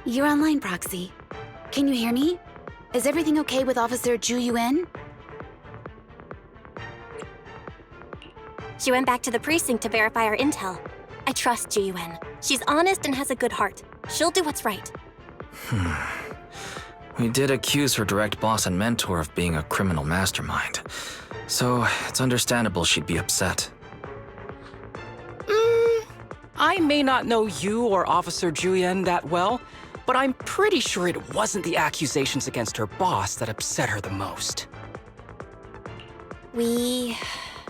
You're online, Proxy. Can you hear me? Is everything okay with Officer Juyuan? She went back to the precinct to verify our intel. I trust Ji-Yuen. She's honest and has a good heart. She'll do what's right. We did accuse her direct boss and mentor of being a criminal mastermind, so it's understandable she'd be upset. I may not know you or Officer Juyen that well, but I'm pretty sure it wasn't the accusations against her boss that upset her the most. We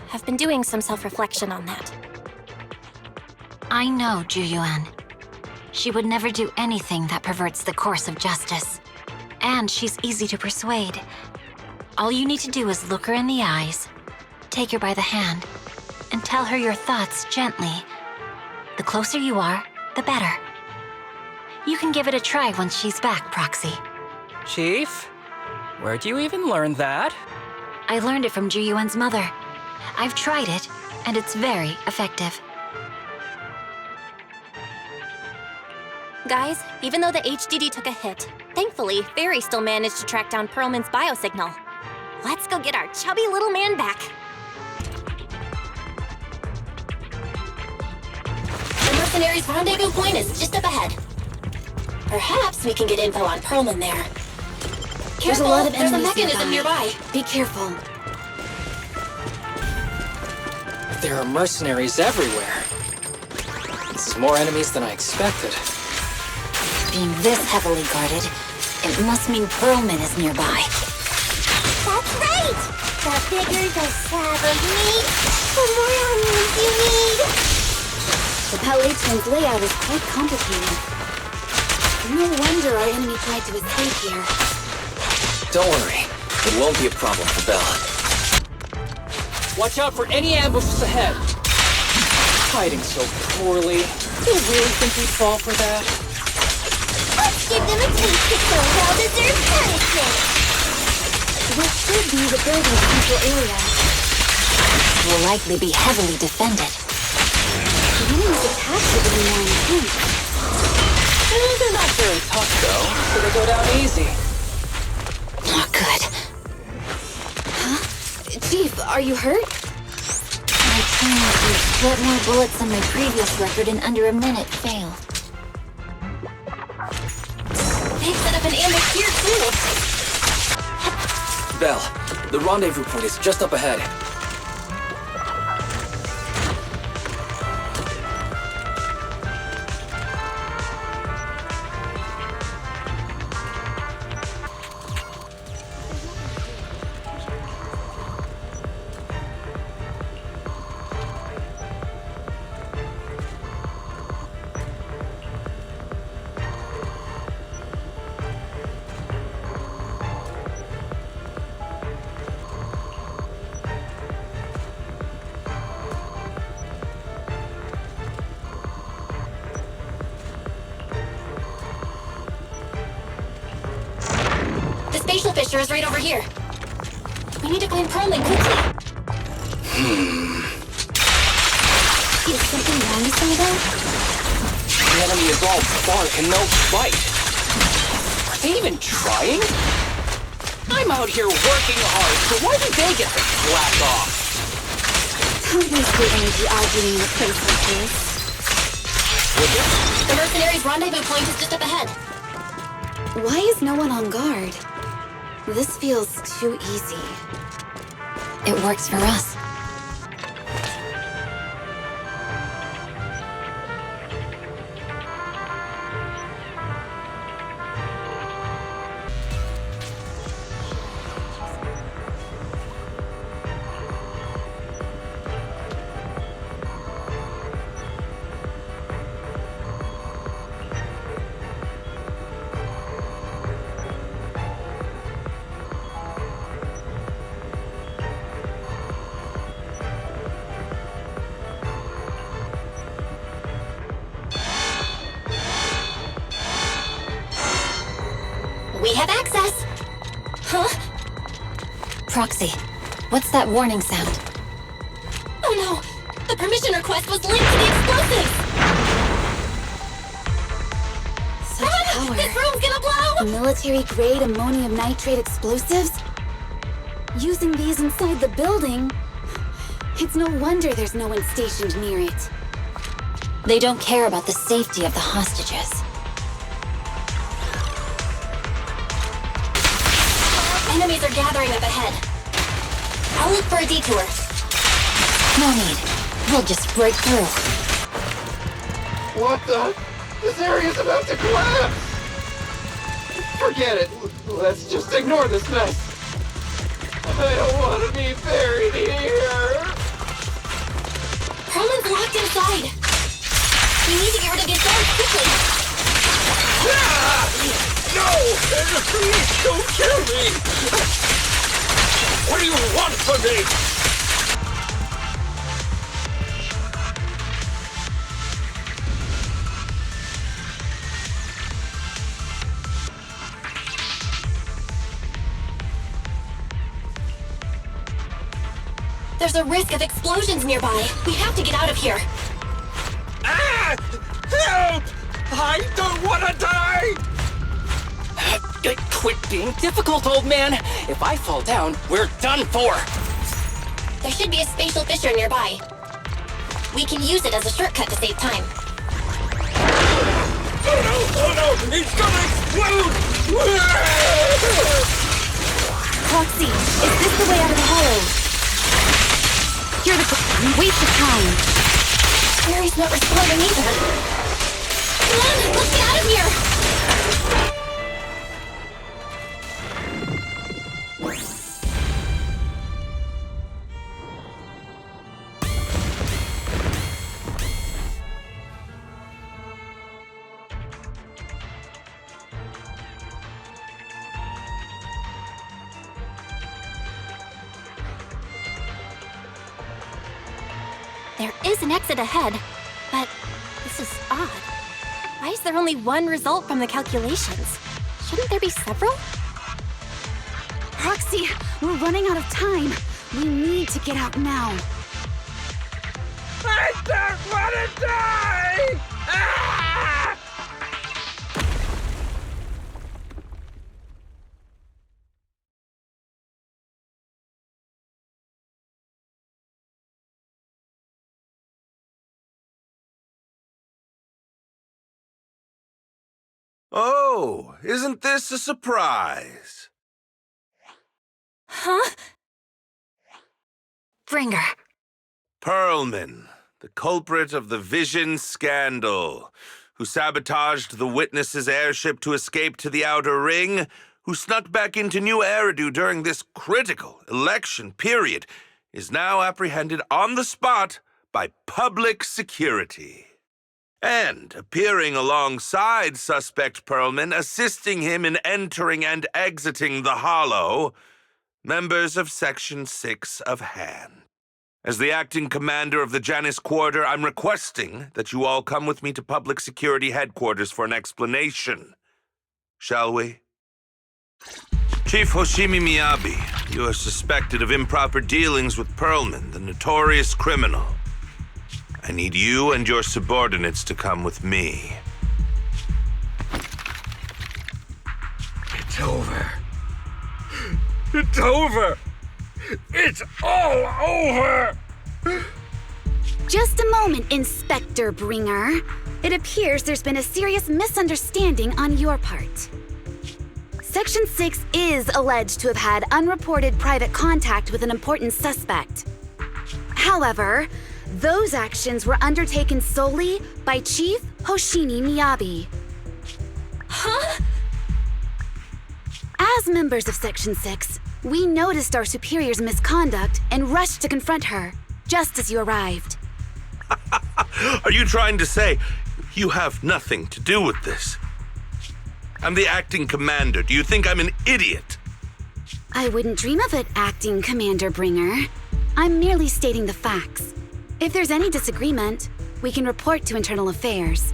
have been doing some self-reflection on that. I know Ju-Yuan. She would never do anything that perverts the course of justice. And she's easy to persuade. All you need to do is look her in the eyes, take her by the hand, and tell her your thoughts gently. The closer you are, the better. You can give it a try once she's back, Proxy. Chief, where'd you even learn that? I learned it from Ji-Yuan's mother. I've tried it, and it's very effective. Guys, even though the HDD took a hit, thankfully, Fairy still managed to track down Perlman's biosignal. Let's go get our chubby little man back. The Mercenaries' rendezvous point is just up ahead. Perhaps we can get info on Perlman there. There's a Careful, lot of there's a enemies mechanism nearby. Be careful. There are mercenaries everywhere. This is more enemies than I expected. Being this heavily guarded, it must mean Perlman is nearby. That's right! The bigger the slab of meat, the more onions you need! The Palais Twins layout is quite complicated. No wonder our enemy tried to escape here. Don't worry, it won't be a problem for Belle. Watch out for any ambushes ahead. Hiding so poorly. Do you really think we'd fall for that? Let's give them a taste of some well-deserved punishment! This should be the building's central area. It will likely be heavily defended. The enemy's attacks are getting more intense. They're not very tough, though, so they go down easy. Not good. Huh? Chief, are you hurt? My training used yet more bullets than my previous record in under a minute failed. They've set up an ambush here, too. Belle, the rendezvous point is just up ahead. Spatial fissure is right over here. We need to find Perlman quickly. Is something wrong with them? The enemy is all bark and no fight. Are they even trying? I'm out here working hard, so why do they get to slack off? Don't waste your energy arguing in a place like this. The Mercenaries' rendezvous point is just up ahead. Why is no one on guard? This feels too easy. It works for us. We have access! Huh? Proxy, what's that warning sound? Oh no! The permission request was linked to the explosives! Such power. This room's gonna blow! Military-grade ammonium nitrate explosives? Using these inside the building? It's no wonder there's no one stationed near it. They don't care about the safety of the hostages. Enemies are gathering up ahead. I'll look for a detour. No need. We'll just break through. What the? This area's about to collapse! Forget it. Let's just ignore this mess. I don't want to be buried here. Perlman's locked inside. We need to get rid of these guards quickly. Ah! No! Please don't kill me! What do you want from me? There's a risk of explosions nearby. We have to get out of here. Ah! Help! I don't want to die! Quit being difficult, old man. If I fall down, we're done for. There should be a spatial fissure nearby. We can use it as a shortcut to save time. Oh no! It's gonna explode! Proxy, is this the way out of the hollow? You're the waste of time. Mary's not responding either. Come on, let's get out of here! There is an exit ahead, but this is odd. Why is there only one result from the calculations? Shouldn't there be several? Proxy, we're running out of time. We need to get out now. I don't want to die! Ah! Oh, isn't this a surprise? Huh? Bringer. Perlman, the culprit of the Vision scandal, who sabotaged the Witness's airship to escape to the Outer Ring, who snuck back into New Eridu during this critical election period, is now apprehended on the spot by public security. And appearing alongside suspect Perlman, assisting him in entering and exiting the Hollow, members of Section 6 of Han. As the acting commander of the Janus Quarter, I'm requesting that you all come with me to Public Security Headquarters for an explanation. Shall we? Chief Hoshimi Miyabi, you are suspected of improper dealings with Perlman, the notorious criminal. I need you and your subordinates to come with me. It's over. It's over! It's all over! Just a moment, Inspector Bringer. It appears there's been a serious misunderstanding on your part. Section 6 is alleged to have had unreported private contact with an important suspect. However, those actions were undertaken solely by Chief Hoshimi Miyabi. Huh? As members of Section 6, we noticed our superior's misconduct and rushed to confront her, just as you arrived. Are you trying to say you have nothing to do with this? I'm the acting commander. Do you think I'm an idiot? I wouldn't dream of it, Acting Commander Bringer. I'm merely stating the facts. If there's any disagreement, we can report to Internal Affairs.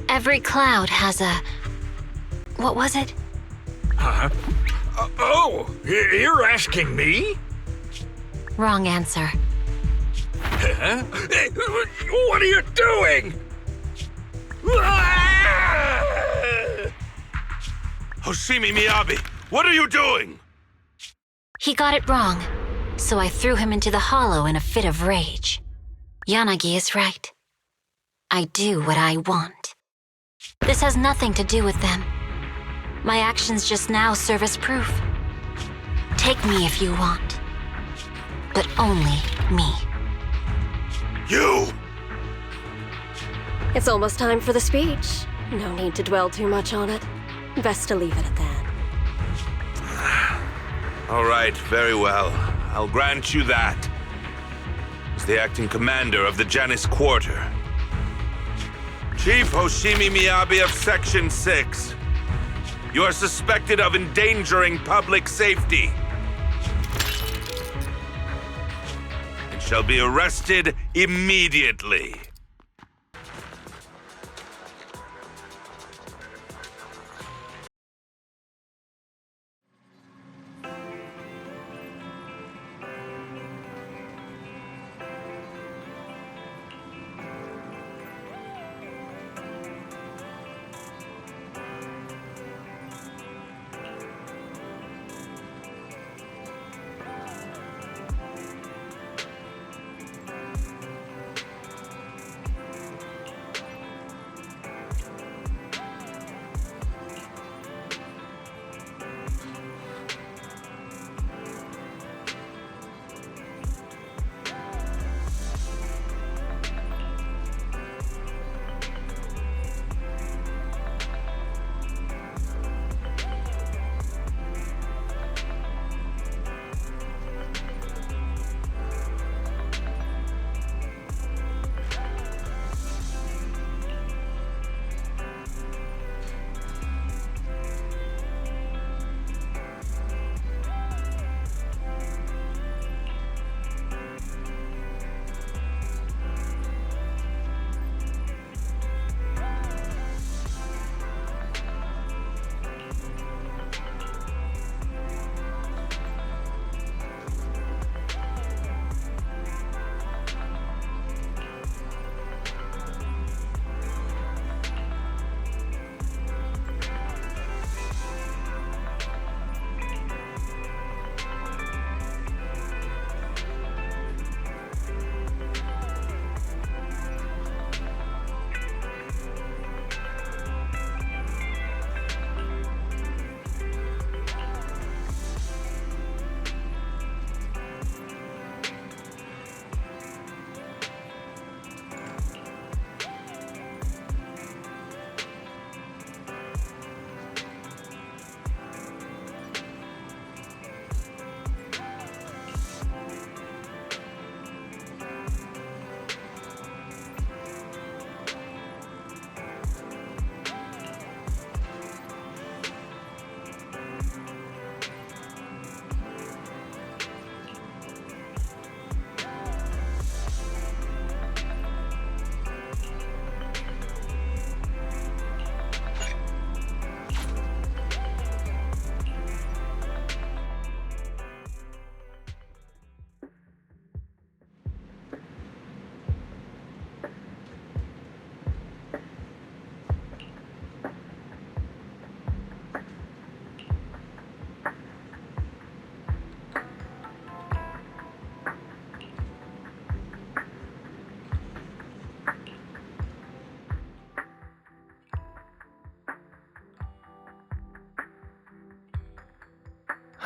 Every cloud has a... What was it? Huh? You're asking me? Wrong answer. Huh? What are you doing? Hoshimi Miyabi, what are you doing? He got it wrong, so I threw him into the hollow in a fit of rage. Yanagi is right. I do what I want. This has nothing to do with them. My actions just now serve as proof. Take me if you want. But only me. You! It's almost time for the speech. No need to dwell too much on it. Best to leave it at that. All right, very well. I'll grant you that. As the acting commander of the Janus Quarter, Chief Hoshimi Miyabi of Section 6, you are suspected of endangering public safety and shall be arrested immediately.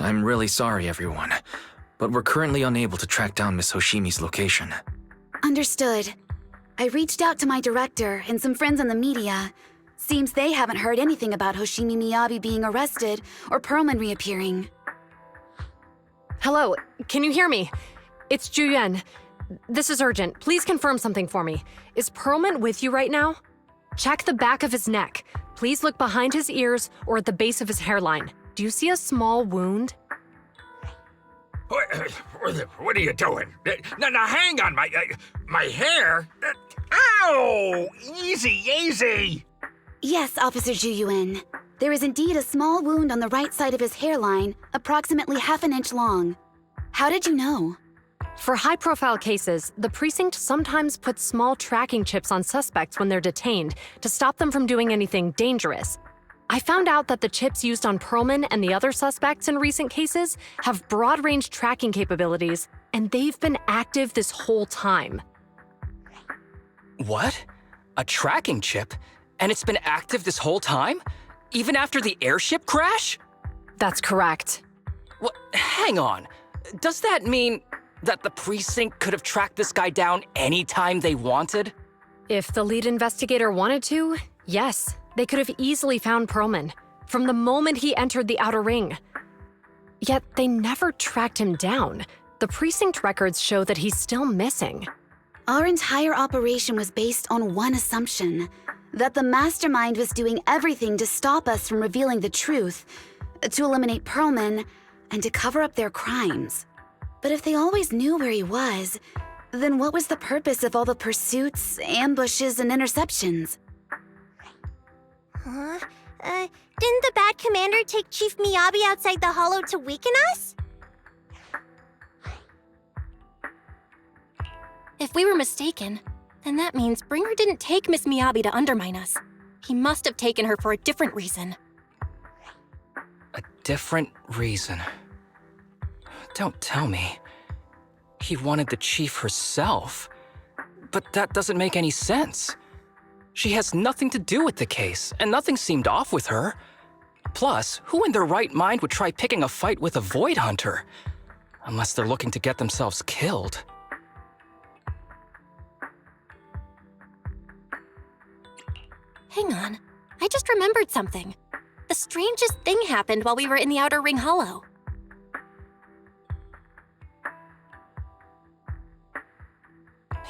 I'm really sorry, everyone, but we're currently unable to track down Miss Hoshimi's location. Understood. I reached out to my director and some friends in the media. Seems they haven't heard anything about Hoshimi Miyabi being arrested or Perlman reappearing. Hello, can you hear me? It's Juyen. This is urgent. Please confirm something for me. Is Perlman with you right now? Check the back of his neck. Please look behind his ears or at the base of his hairline. Do you see a small wound? What are you doing? Now hang on, my hair? Ow! Easy, easy! Yes, Officer Juyuan. There is indeed a small wound on the right side of his hairline, approximately half an inch long. How did you know? For high-profile cases, the precinct sometimes puts small tracking chips on suspects when they're detained to stop them from doing anything dangerous. I found out that the chips used on Perlman and the other suspects in recent cases have broad-range tracking capabilities, and they've been active this whole time. What? A tracking chip? And it's been active this whole time? Even after the airship crash? That's correct. What? Hang on. Does that mean that the precinct could have tracked this guy down anytime they wanted? If the lead investigator wanted to, yes, they could have easily found Perlman from the moment he entered the outer ring. Yet they never tracked him down. The precinct records show that he's still missing. Our entire operation was based on one assumption, that the mastermind was doing everything to stop us from revealing the truth, to eliminate Perlman, and to cover up their crimes. But if they always knew where he was, then what was the purpose of all the pursuits, ambushes, and interceptions? Huh? Didn't the bad commander take Chief Miyabi outside the Hollow to weaken us? If we were mistaken, then that means Bringer didn't take Miss Miyabi to undermine us. He must have taken her for a different reason. A different reason? Don't tell me. He wanted the chief herself. But that doesn't make any sense. She has nothing to do with the case, and nothing seemed off with her. Plus, who in their right mind would try picking a fight with a Void Hunter? Unless they're looking to get themselves killed. Hang on, I just remembered something. The strangest thing happened while we were in the Outer Ring Hollow.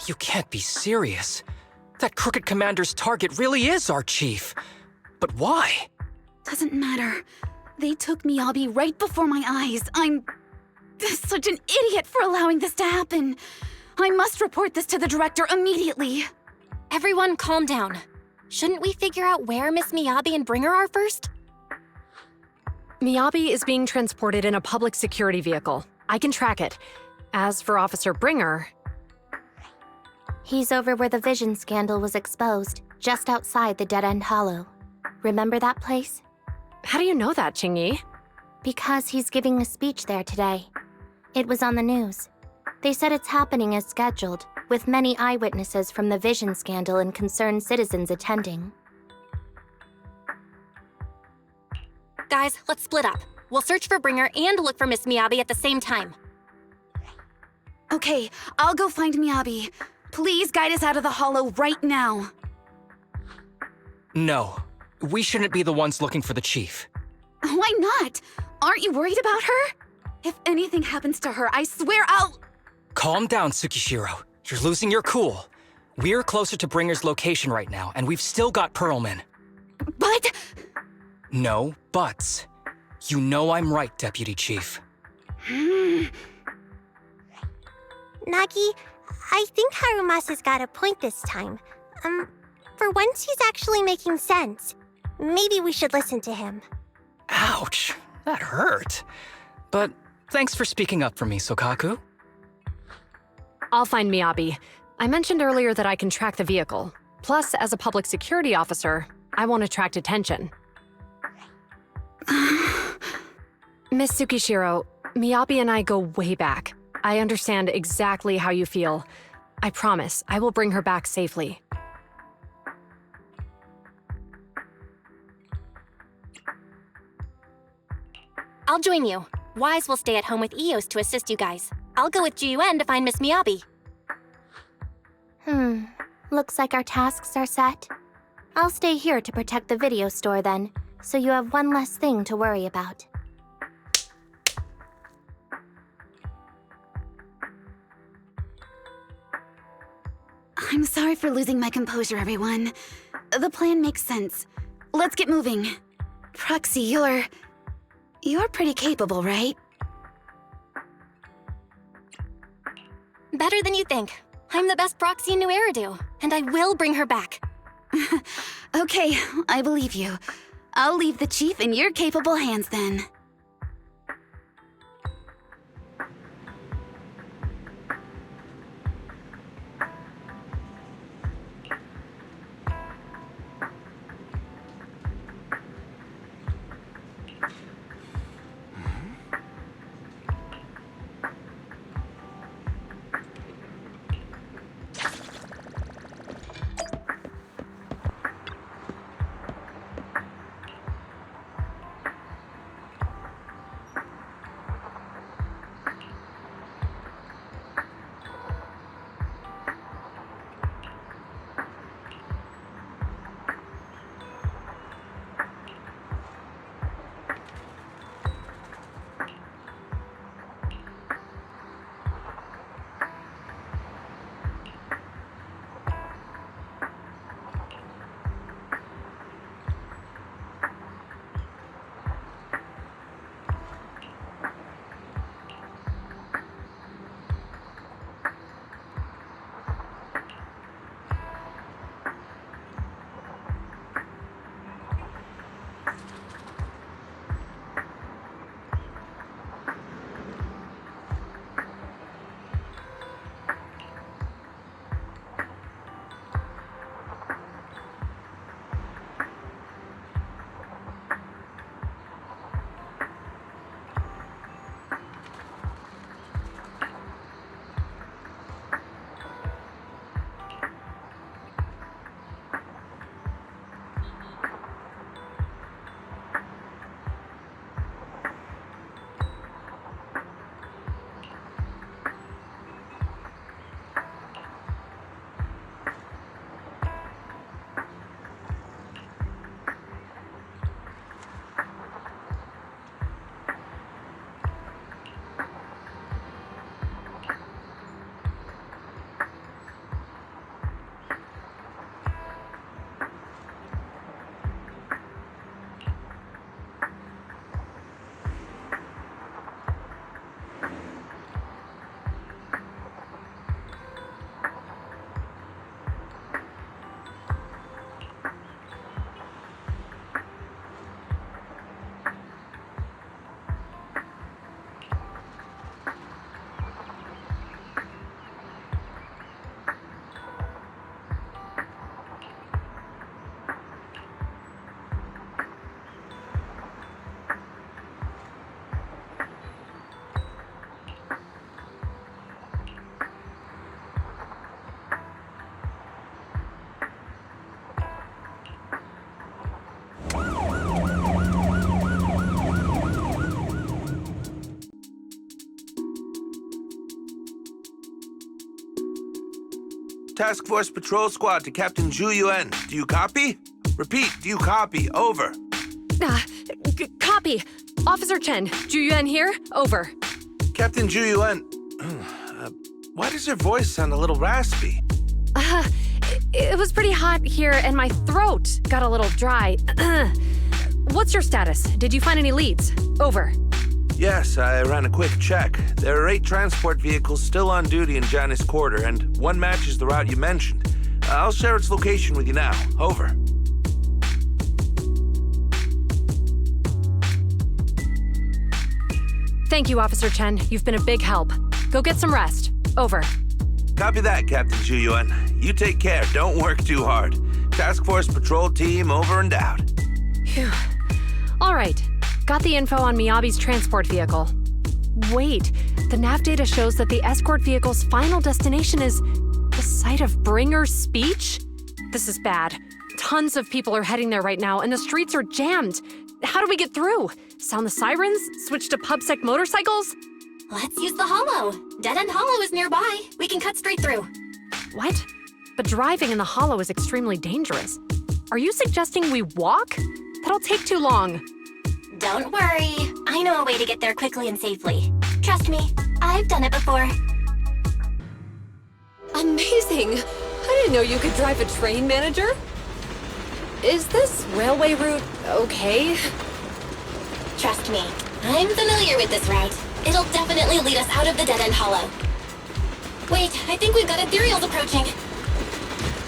You can't be serious. That crooked commander's target really is our chief. But why? Doesn't matter. They took Miyabi right before my eyes. I'm such an idiot for allowing this to happen. I must report this to the director immediately. Everyone calm down. Shouldn't we figure out where Miss Miyabi and Bringer are first? Miyabi is being transported in a public security vehicle. I can track it. As for Officer Bringer... He's over where the Vision scandal was exposed, just outside the Dead End Hollow. Remember that place? How do you know that, Qingyi? Because he's giving a speech there today. It was on the news. They said it's happening as scheduled, with many eyewitnesses from the Vision scandal and concerned citizens attending. Guys, let's split up. We'll search for Bringer and look for Miss Miyabi at the same time. Okay, I'll go find Miyabi. Please guide us out of the Hollow right now. No, we shouldn't be the ones looking for the chief. Why not? Aren't you worried about her? If anything happens to her, I swear I'll... Calm down, Tsukishiro. You're losing your cool. We're closer to Bringer's location right now, and we've still got Perlman. But... No buts. You know I'm right, Deputy Chief. Nagi, I think Harumasa's got a point this time. For once he's actually making sense. Maybe we should listen to him. Ouch, that hurt. But thanks for speaking up for me, Sokaku. I'll find Miyabi. I mentioned earlier that I can track the vehicle. Plus, as a public security officer, I won't attract attention. Miss Tsukishiro, Miyabi and I go way back. I understand exactly how you feel. I promise I will bring her back safely. I'll join you. Wise will stay at home with Eos to assist you guys. I'll go with GUN to find Miss Miyabi. Looks like our tasks are set. I'll stay here to protect the video store then, so you have one less thing to worry about. I'm sorry for losing my composure, everyone. The plan makes sense. Let's get moving. Proxy, you're pretty capable, right? Better than you think. I'm the best proxy in New Eridu, and I will bring her back. Okay, I believe you. I'll leave the chief in your capable hands then. Task Force Patrol Squad to Captain Zhu Yuan. Do you copy? Repeat, do you copy? Over. Copy. Officer Chen, Zhu Yuan here. Over. Captain Zhu Yuan, why does your voice sound a little raspy? It was pretty hot here and my throat got a little dry. What's your status? Did you find any leads? Over. Yes, I ran a quick check. There are 8 transport vehicles still on duty in Janus Quarter, and one matches the route you mentioned. I'll share its location with you now. Over. Thank you, Officer Chen. You've been a big help. Go get some rest. Over. Copy that, Captain Zhu Yuan. You take care. Don't work too hard. Task Force Patrol Team over and out. Phew. All right. Got the info on Miyabi's transport vehicle. Wait, the nav data shows that the escort vehicle's final destination is the site of Bringer's speech? This is bad. Tons of people are heading there right now, and the streets are jammed. How do we get through? Sound the sirens? Switch to PubSec motorcycles? Let's use the Hollow. Dead End Hollow is nearby. We can cut straight through. What? But driving in the Hollow is extremely dangerous. Are you suggesting we walk? That'll take too long. Don't worry. I know a way to get there quickly and safely. Trust me, I've done it before. Amazing! I didn't know you could drive a train, manager. Is this railway route okay? Trust me, I'm familiar with this route. It'll definitely lead us out of the Dead End Hollow. Wait, I think we've got ethereals approaching.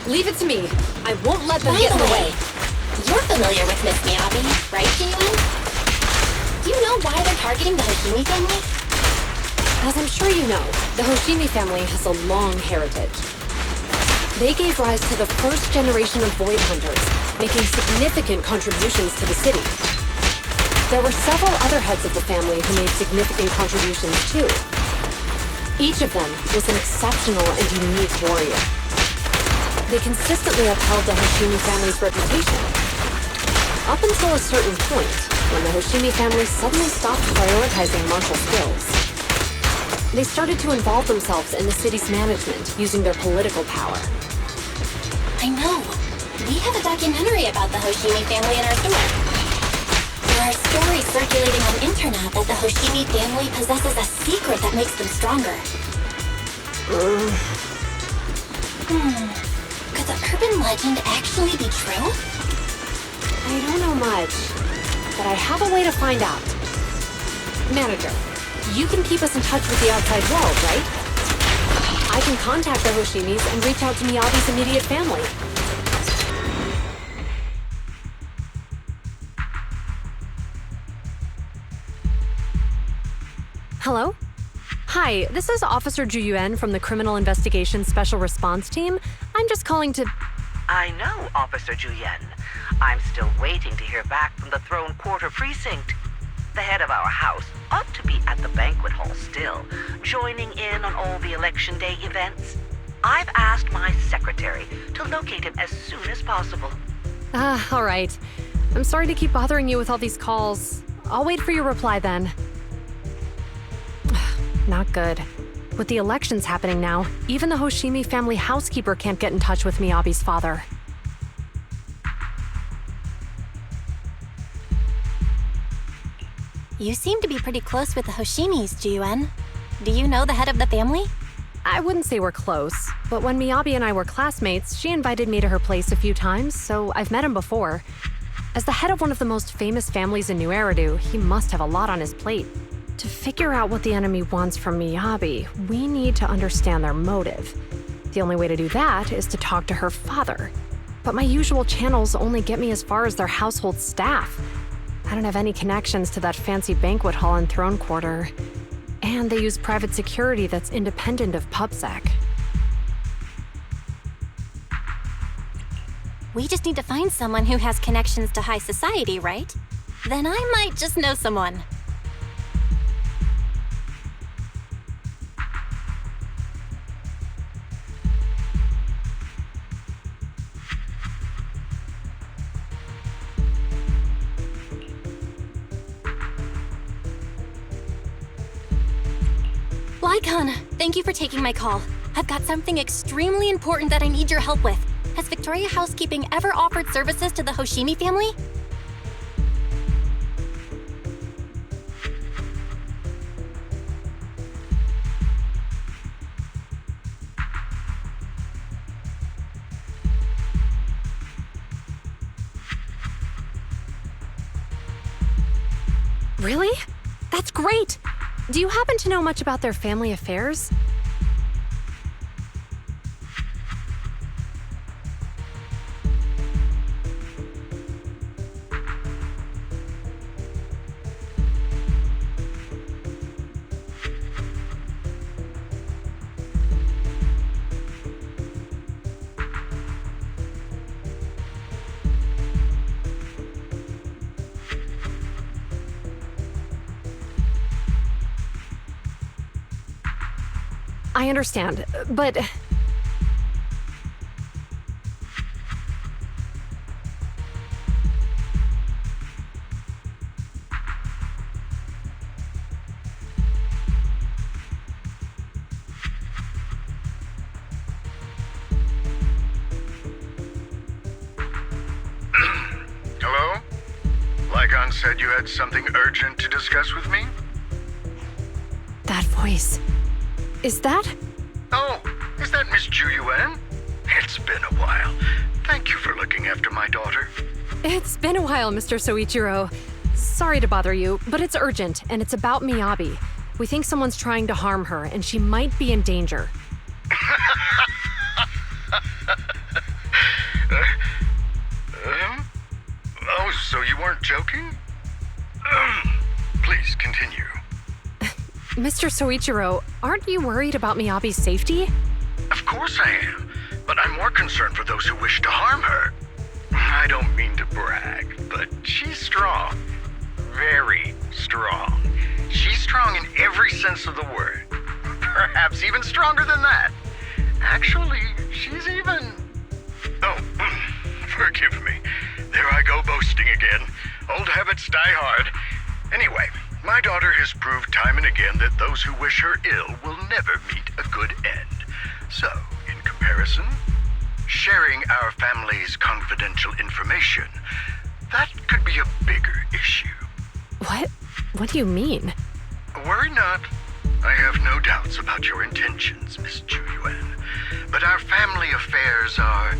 Leave it to me. I won't let them By get in the the way, way. you're familiar with Miss Miyabi, right, Ji-Yuan? Do you know why they're targeting the Hoshimi family? As I'm sure you know, the Hoshimi family has a long heritage. They gave rise to the first generation of Void Hunters, making significant contributions to the city. There were several other heads of the family who made significant contributions too. Each of them was an exceptional and unique warrior. They consistently upheld the Hoshimi family's reputation. Up until a certain point, when the Hoshimi family suddenly stopped prioritizing martial skills. They started to involve themselves in the city's management using their political power. I know. We have a documentary about the Hoshimi family in our store. There are stories circulating on internet that the Hoshimi family possesses a secret that makes them stronger. Could the urban legend actually be true? I don't know much, but I have a way to find out. Manager, you can keep us in touch with the outside world, right? I can contact the Hoshimis and reach out to Miyabi's immediate family. Hello? Hi, this is Officer Zhu Yuan from the Criminal Investigation Special Response Team. I'm just calling to... I know, Officer Zhu Yuan. I'm still waiting to hear back from the Throne Quarter Precinct. The head of our house ought to be at the banquet hall still, joining in on all the Election Day events. I've asked my secretary to locate him as soon as possible. All right. I'm sorry to keep bothering you with all these calls. I'll wait for your reply then. Not good. With the elections happening now, even the Hoshimi family housekeeper can't get in touch with Miyabi's father. You seem to be pretty close with the Hoshimis, Ji-Yuan. Do you know the head of the family? I wouldn't say we're close, but when Miyabi and I were classmates, she invited me to her place a few times, so I've met him before. As the head of one of the most famous families in New Eridu, he must have a lot on his plate. To figure out what the enemy wants from Miyabi, we need to understand their motive. The only way to do that is to talk to her father. But my usual channels only get me as far as their household staff. I don't have any connections to that fancy banquet hall in Throne Quarter. And they use private security that's independent of PubSec. We just need to find someone who has connections to high society, right? Then I might just know someone. Lycon, thank you for taking my call. I've got something extremely important that I need your help with. Has Victoria Housekeeping ever offered services to the Hoshimi family? Really? That's great! Do you happen to know much about their family affairs? I understand, but... Hello? Lycon said you had something urgent to discuss with me? That voice... Is that? Oh, is that Miss Ju Yuan? It's been a while. Thank you for looking after my daughter. It's been a while, Mr. Soichiro. Sorry to bother you, but it's urgent, and it's about Miyabi. We think someone's trying to harm her, and she might be in danger. Oh, so you weren't joking? Please continue. Mr. Soichiro, aren't you worried about Miyabi's safety? Of course I am, but I'm more concerned for those who wish to harm her. I don't mean to brag, but she's strong. Very strong. She's strong in every sense of the word. Perhaps even stronger than that. Actually, she's even... Oh, forgive me. There I go boasting again. Old habits die hard. Anyway, my daughter has proved time and again that those who wish her ill will never meet a good end. So, in comparison, sharing our family's confidential information, that could be a bigger issue. What? What do you mean? Worry not. I have no doubts about your intentions, Miss Ju Yuan. But our family affairs are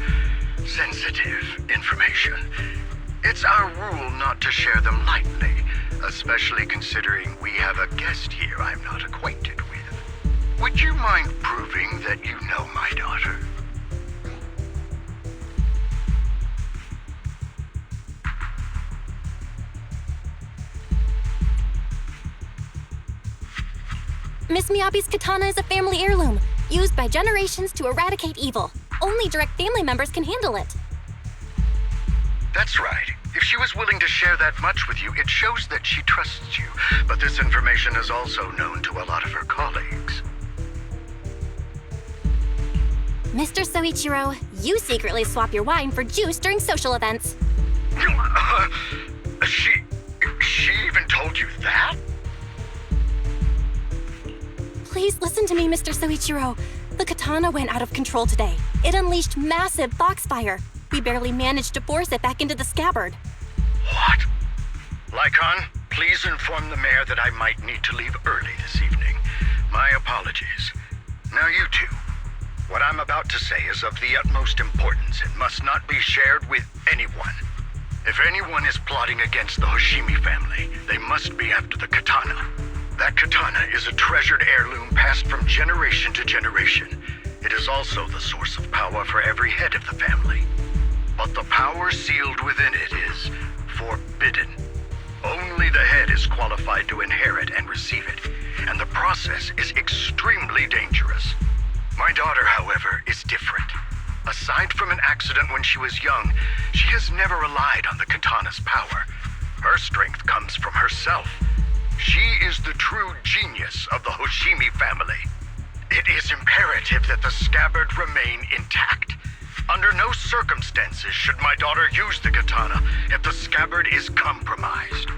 sensitive information. It's our rule not to share them lightly, especially considering we have a guest here I'm not acquainted with. Would you mind proving that you know my daughter? Miss Miyabi's katana is a family heirloom, used by generations to eradicate evil. Only direct family members can handle it. That's right. If she was willing to share that much with you, it shows that she trusts you. But this information is also known to a lot of her colleagues. Mr. Soichiro, you secretly swap your wine for juice during social events. She even told you that? Please listen to me, Mr. Soichiro. The katana went out of control today. It unleashed massive foxfire. We barely managed to force it back into the scabbard. What? Lycon, please inform the mayor that I might need to leave early this evening. My apologies. Now you two. What I'm about to say is of the utmost importance and must not be shared with anyone. If anyone is plotting against the Hoshimi family, they must be after the katana. That katana is a treasured heirloom passed from generation to generation. It is also the source of power for every head of the family. But the power sealed within it is forbidden. Only the head is qualified to inherit and receive it, and the process is extremely dangerous. My daughter, however, is different. Aside from an accident when she was young, she has never relied on the katana's power. Her strength comes from herself. She is the true genius of the Hoshimi family. It is imperative that the scabbard remain intact. Under no circumstances should my daughter use the katana if the scabbard is compromised.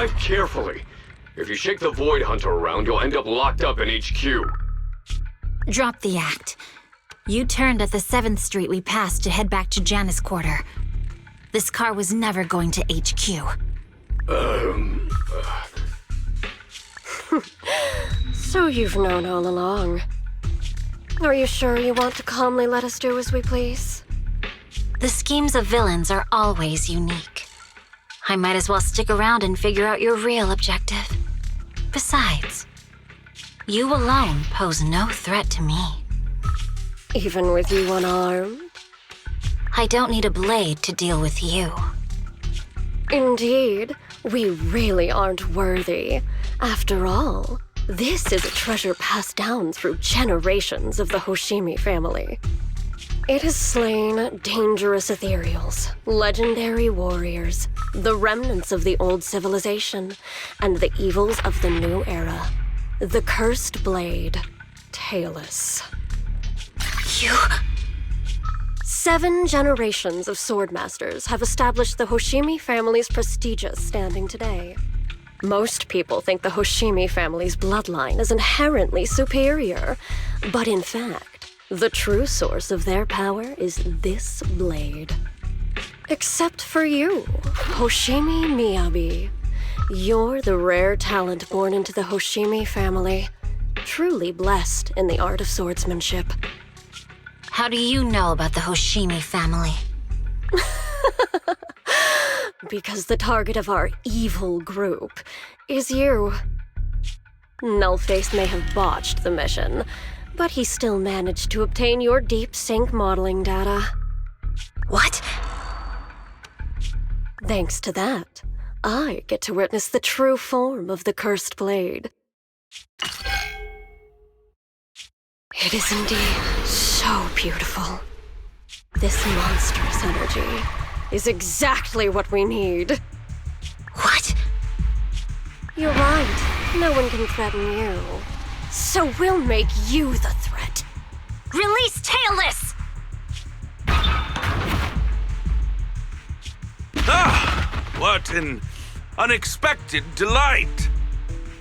Drive carefully. If you shake the Void Hunter around, you'll end up locked up in HQ. Drop the act. You turned at the 7th Street we passed to head back to Janus Quarter. This car was never going to HQ. So you've known all along. Are you sure you want to calmly let us do as we please? The schemes of villains are always unique. I might as well stick around and figure out your real objective. Besides, you alone pose no threat to me. Even with you unarmed? I don't need a blade to deal with you. Indeed, we really aren't worthy. After all, this is a treasure passed down through generations of the Hoshimi family. It has slain dangerous ethereals, legendary warriors, the remnants of the old civilization, and the evils of the new era. The cursed blade, Tailless. You... 7 generations of swordmasters have established the Hoshimi family's prestigious standing today. Most people think the Hoshimi family's bloodline is inherently superior, but in fact, the true source of their power is this blade. Except for you, Hoshimi Miyabi. You're the rare talent born into the Hoshimi family, truly blessed in the art of swordsmanship. How do you know about the Hoshimi family? Because the target of our evil group is you. Nullface may have botched the mission, but he still managed to obtain your deep sync modeling data. What? Thanks to that, I get to witness the true form of the cursed blade. It is indeed so beautiful. This monstrous energy is exactly what we need. What? You're right. No one can threaten you. So we'll make you the threat. Release Tailless! Ah! What an unexpected delight!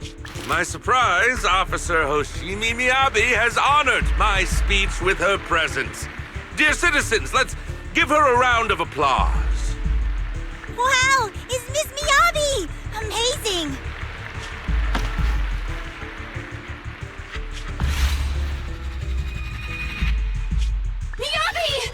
To my surprise, Officer Hoshimi Miyabi has honored my speech with her presence. Dear citizens, let's give her a round of applause. Wow! It's Miss Miyabi! Amazing! Miyabi!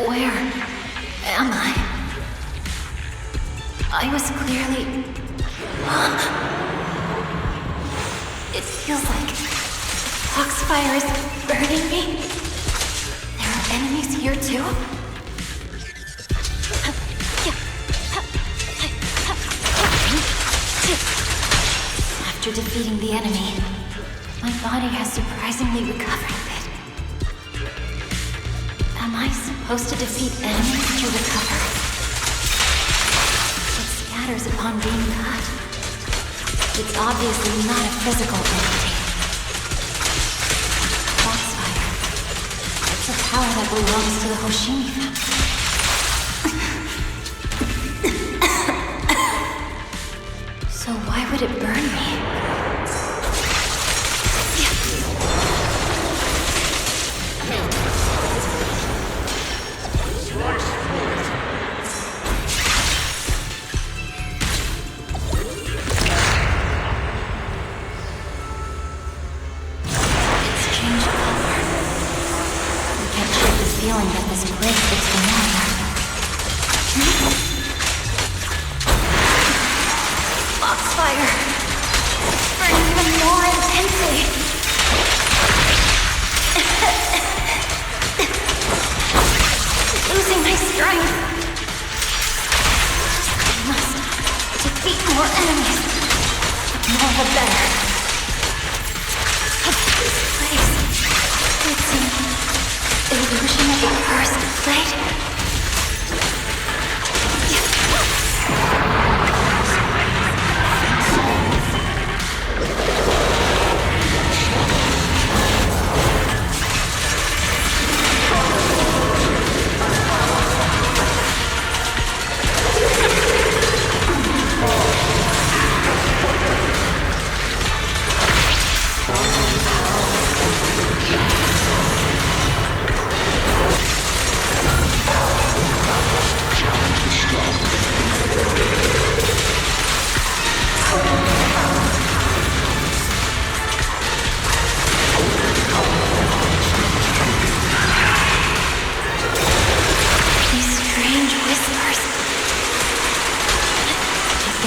Where am I? I was clearly... It feels like Foxfire is burning me. There are enemies here too? After defeating the enemy, my body has surprisingly recovered a bit. Am I supposed to defeat enemies to recover? It scatters upon being cut. It's obviously not a physical entity. Foxfire. It's a power that belongs to the Hoshimi family. So why would it burn me? Feeling that this break is familiar. Foxfire! Burn even more intensely! Losing my strength. I must more enemies. The more the better. This place. It's an illusion of the first blade.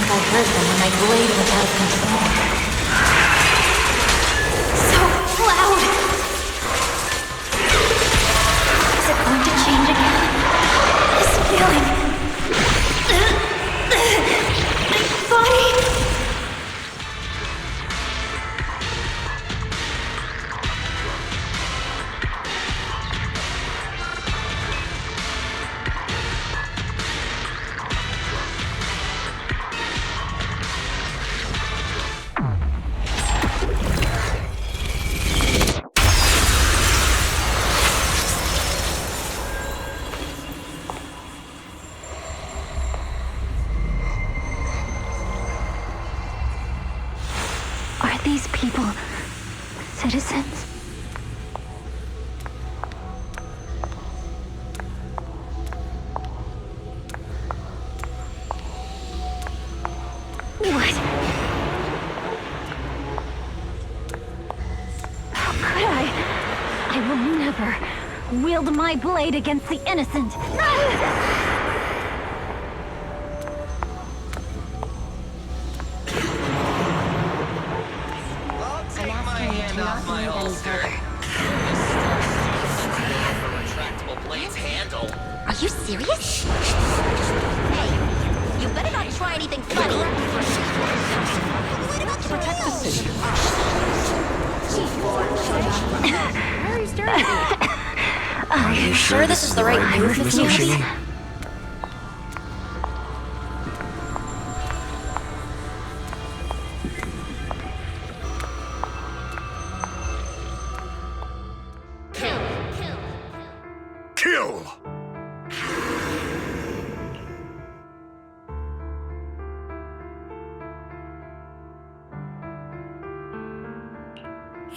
I heard them when my blade was out of control. So loud! Is it going to change again? This feeling... my body... These people, citizens? What? How could I? I will never wield my blade against the innocent. Off my holster. Retractable blade's handle. Are you serious? Hey, you better not try anything funny. Protect the city. Where are you staring at me? Are you sure this is the right move, Miss Yoshi? Kill!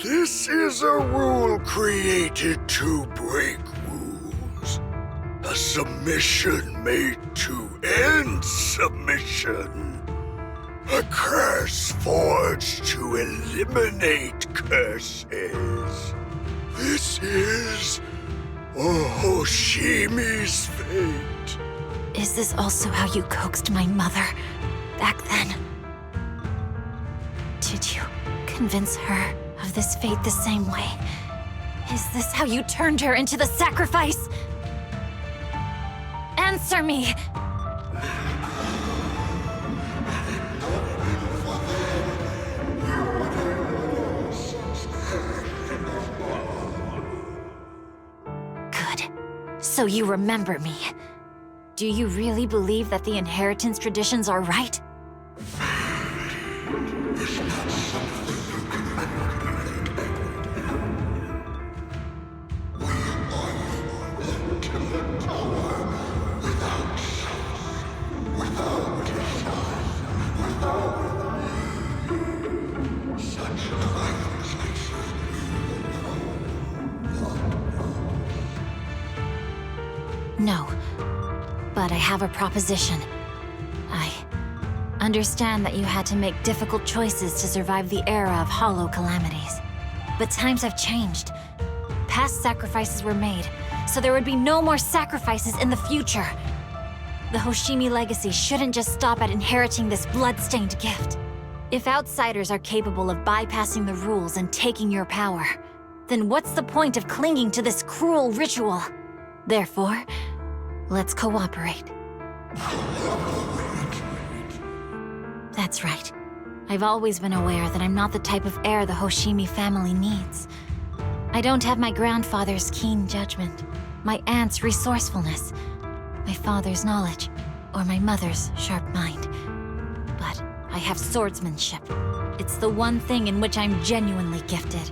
This is a rule created to break rules. A submission made to end submission. A curse forged to eliminate curses. This is Hoshimi's fate. Is this also how you coaxed my mother back then? Did you convince her of this fate the same way? Is this how you turned her into the sacrifice? Answer me! Good. So you remember me. Do you really believe that the inheritance traditions are right? No, but I have a proposition. I understand that you had to make difficult choices to survive the era of hollow calamities. But times have changed. Past sacrifices were made, so there would be no more sacrifices in the future. The Hoshimi legacy shouldn't just stop at inheriting this blood-stained gift. If outsiders are capable of bypassing the rules and taking your power, then what's the point of clinging to this cruel ritual? Therefore, let's cooperate. That's right. I've always been aware that I'm not the type of heir the Hoshimi family needs. I don't have my grandfather's keen judgment, my aunt's resourcefulness, my father's knowledge, or my mother's sharp mind. But I have swordsmanship. It's the one thing in which I'm genuinely gifted.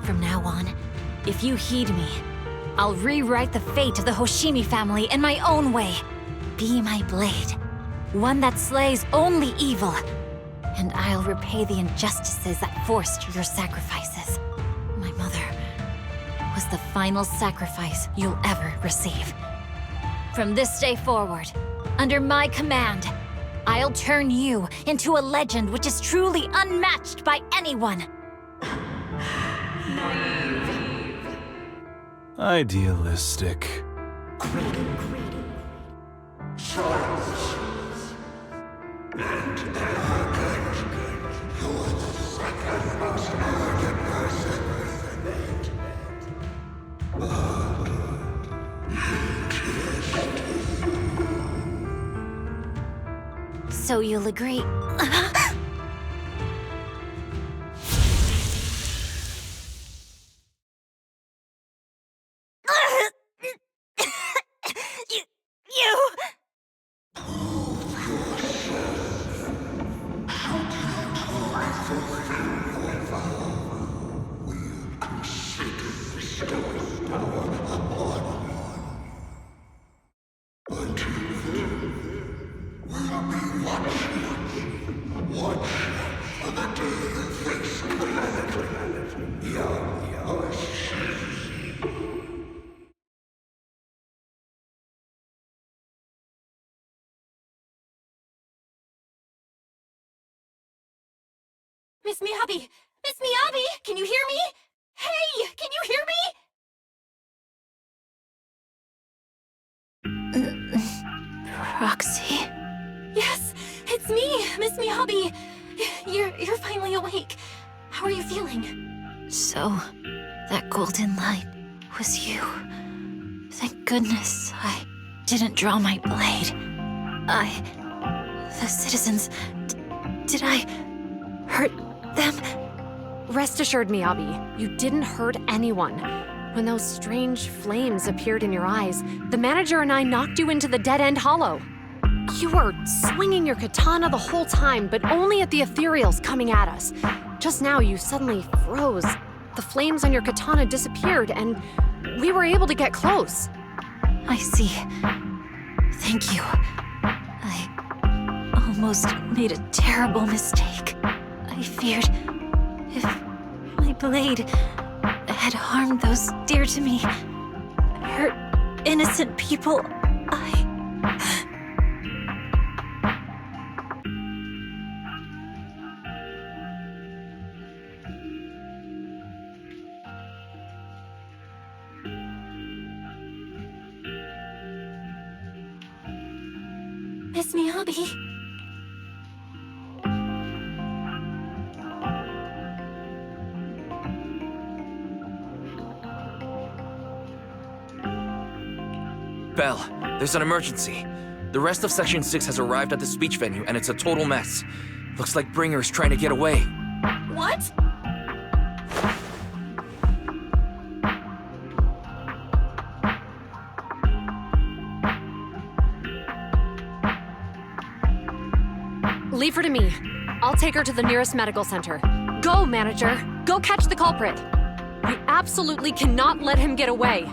From now on, if you heed me, I'll rewrite the fate of the Hoshimi family in my own way. Be my blade, one that slays only evil, and I'll repay the injustices that forced your sacrifices. My mother was the final sacrifice you'll ever receive. From this day forward, under my command, I'll turn you into a legend which is truly unmatched by anyone. Idealistic. So you'll agree? Miss Miyabi! Miss Miyabi! Can you hear me? Hey! Can you hear me? Proxy? Yes! It's me! Miss Miyabi! You're finally awake. How are you feeling? So, that golden light was you. Thank goodness I didn't draw my blade. The citizens... did I hurt them? Rest assured, Miyabi, you didn't hurt anyone. When those strange flames appeared in your eyes, the manager and I knocked you into the dead-end hollow. You were swinging your katana the whole time, but only at the ethereals coming at us. Just now, you suddenly froze. The flames on your katana disappeared, and we were able to get close. I see. Thank you. I almost made a terrible mistake. I feared if my blade had harmed those dear to me, hurt innocent people, Miss Miyabi? Belle, there's an emergency. The rest of Section 6 has arrived at the speech venue, and it's a total mess. Looks like Bringer's trying to get away. What? Leave her to me. I'll take her to the nearest medical center. Go, manager. Go catch the culprit. We absolutely cannot let him get away.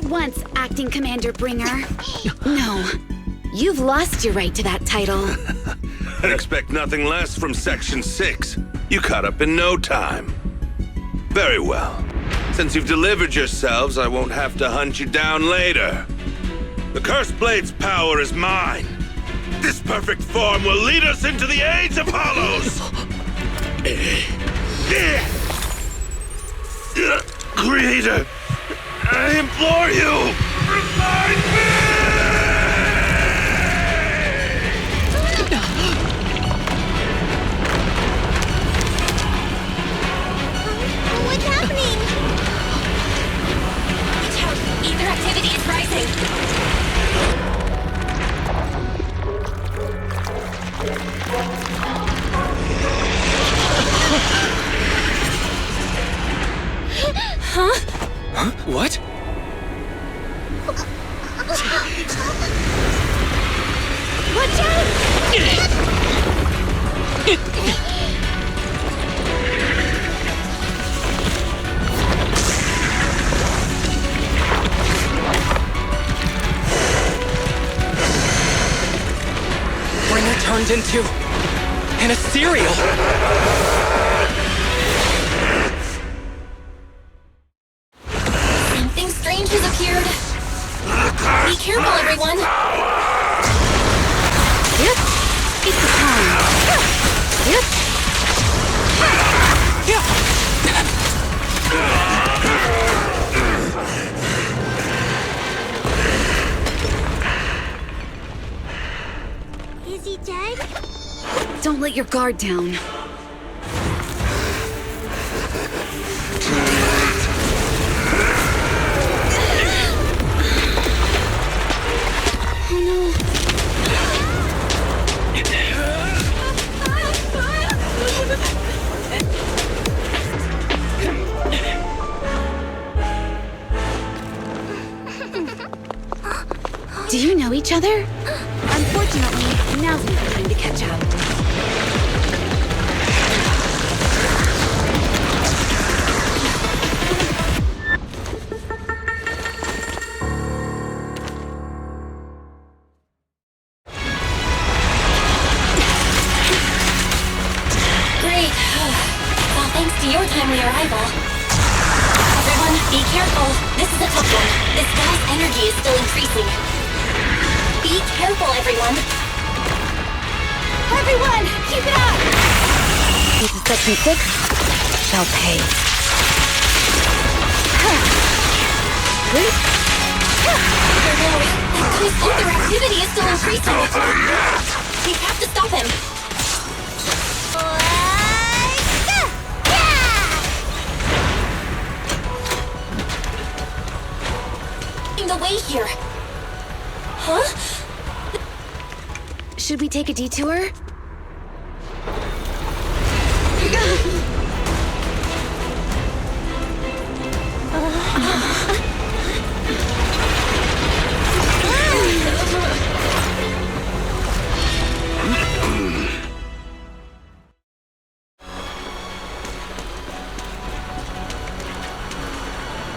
at once, Acting Commander Bringer. No. You've lost your right to that title. I'd expect nothing less from Section 6. You caught up in no time. Very well. Since you've delivered yourselves, I won't have to hunt you down later. The Cursed Blade's power is mine. This perfect form will lead us into the age of Hollows! Creator, I implore you, revive What's happening? Watch out! Ether activity is rising! Huh? What? Watch out! Bringer turned into an ethereal. Something strange has appeared. Be careful, everyone. Yep. It's the time. Yep. Is he dead? Don't let your guard down. Oh no. Do you know each other? Unfortunately, now's not the time to catch up. Great. Well, thanks to your timely arrival. Everyone, be careful. This is a tough one. This gas energy is still increasing. Be careful, everyone. Everyone, keep it up! This is Section 6. They'll pay. Oh no, that guy's ether activity is still increasing. We have to stop him. The way here. Huh? Should we take a detour?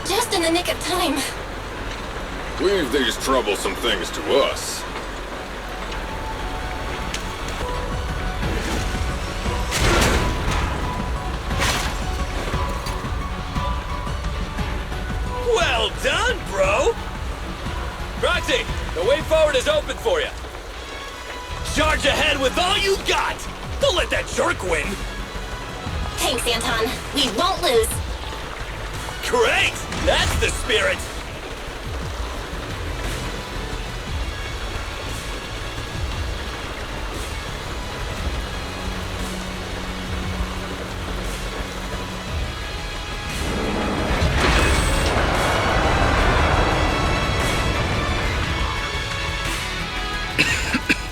Just in the nick of time. Leave these troublesome things to us. Well done, bro! Proxy, the way forward is open for you. Charge ahead with all you got! Don't let that jerk win! Thanks, Anton. We won't lose. Great! That's the spirit!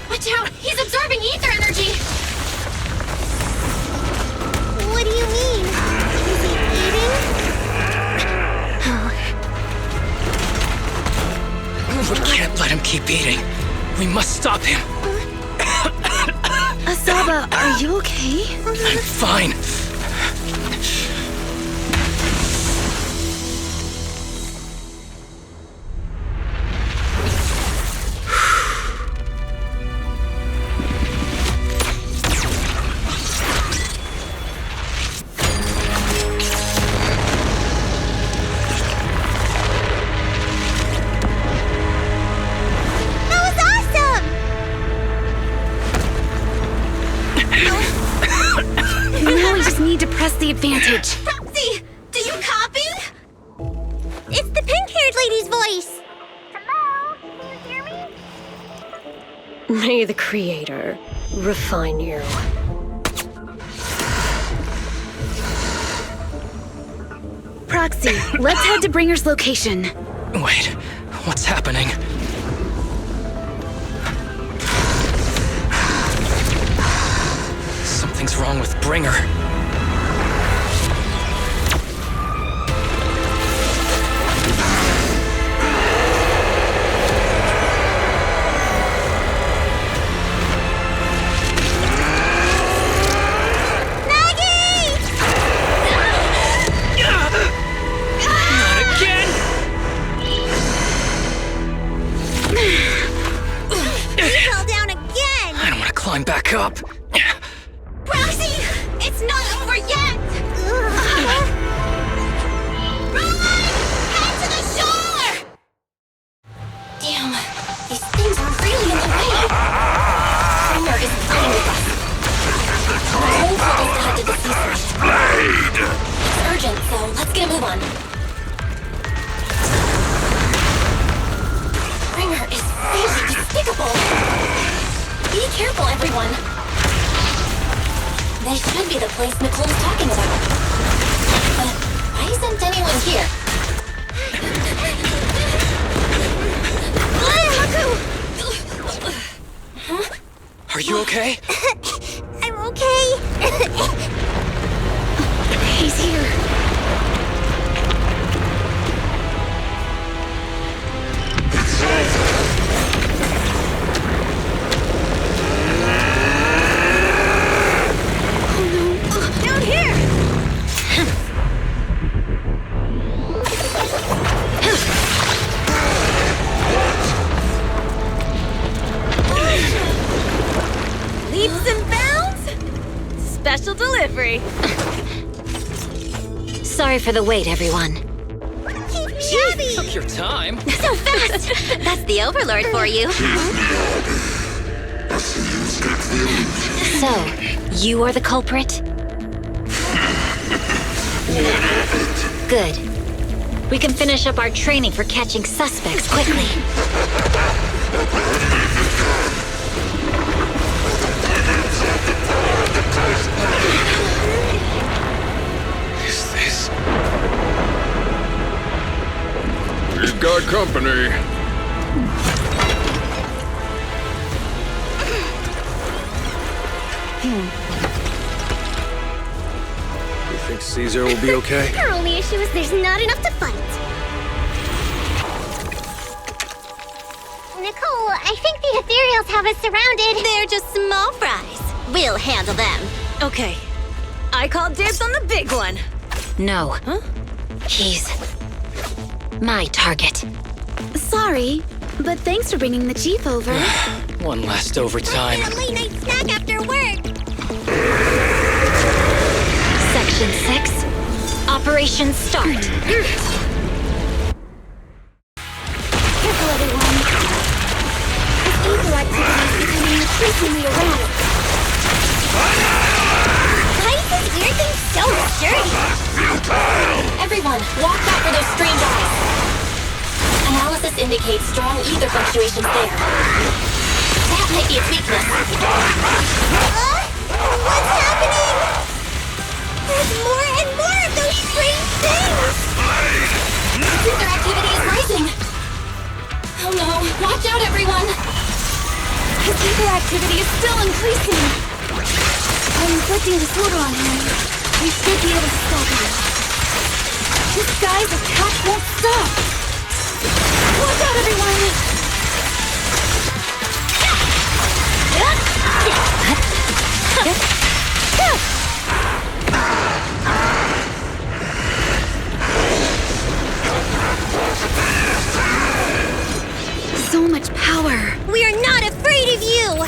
Watch out! He's absorbing ether energy! What do you mean? Is he eating? We can't let him keep eating. We must stop him. Asaba, are you okay? I'm fine. press the advantage. Proxy, do you copy? It's the pink-haired lady's voice. Hello? Can you hear me? May the Creator refine you. Proxy, let's head to Bringer's location. Wait, what's happening? Something's wrong with Bringer. Climb back up. Proxy, it's not over yet. Run! Head to the shore! Damn, these things are really in the way. Bringer isn't fighting with us. Home told us to head to the seaside. It's urgent, so let's get a move on. Bringer is really despicable. Be careful, everyone. This should be the place Nicole's talking about. But why isn't anyone here? Huh? Are you okay? I'm okay. He's here. Leaps and bounds? Special delivery. Sorry for the wait, everyone. Jeez, took your time. So fast! That's the Overlord for you. So, you are the culprit? Good. We can finish up our training for catching suspects quickly. Is this? We've got company. You think Caesar will be okay? Our only issue is there's not enough to fight. Nicole, I think the ethereals have us surrounded. They're just small fries. We'll handle them. Okay. I call dibs on the big one. No. Huh? He's my target. Sorry, but thanks for bringing the Chief over. One last overtime. A late night snack after work. Section 6. Operation start. Careful, everyone. This evil activity is becoming increasingly erratic. Why is this weird thing so sturdy? Everyone, walk back for those strange eyes. Analysis indicates strong ether fluctuations there. That might be its weakness. What's happening? There's more and more of those strange things! Ether activity is rising. Oh no, watch out, everyone! His ether activity is still increasing. I'm inflicting disorder on him. We should be able to stop him. This guy's attack won't stop. Watch out, everyone! So much power. We are not afraid of you!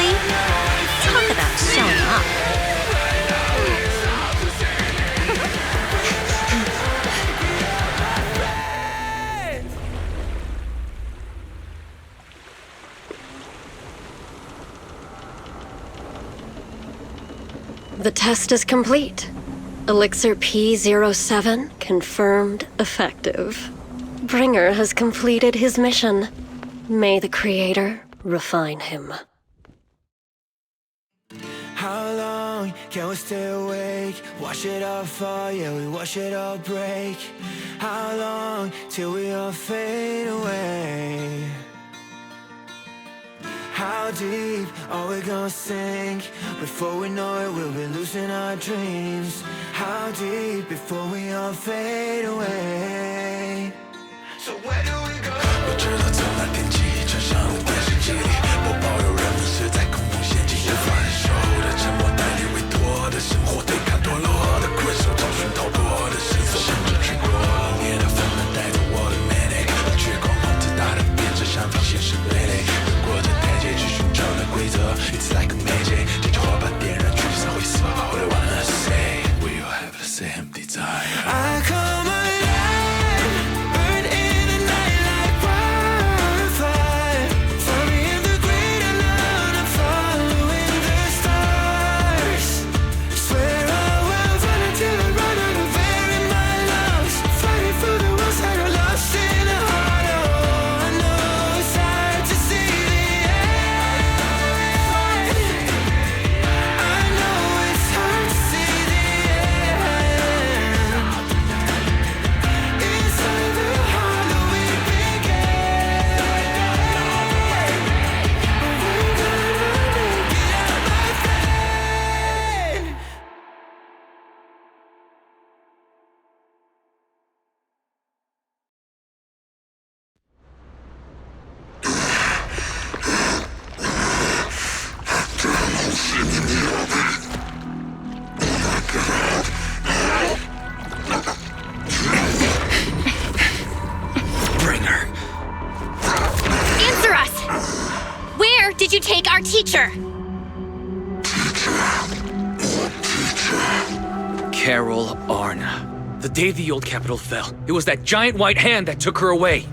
Really? Talk about showing up. The test is complete. Elixir P07 confirmed effective. Bringer has completed his mission. May the Creator refine him. How long can we stay awake? Wash it all fall, yeah, we wash it all break. How long till we all fade away? How deep are we gonna sink? Before we know it, we'll be losing our dreams. How deep before we all fade away? So where do we go? 我知道从那天起，穿上了电视机里播报有人迷失在恐怖陷阱，无法忍受的沉默，代理委托的生活，对抗堕落的困兽，找寻逃脱的线索，甚至去过冷冽的纷乱，带着我的 manic， 绝狂妄自大的变着想法，现实对垒，过着台阶去寻找的规则 ，It's like a magic， 点着火把点燃，聚散灰色，All I wanna say， we all have the same desire。I come alive, burn in the night like wildfire. Find me in the great unknown, I'm following the stars. Swear I will run until I run out of air in my lungs. Fighting for the ones that are lost in the heart. Oh, I know it's hard to see the end. I know it's hard to see the end. Inside the hollow we begin. We're gonna make it, my friend. Bringer. Answer us! Where did you take our teacher? Carol Arna. The day the old capital fell, it was that giant white hand that took her away.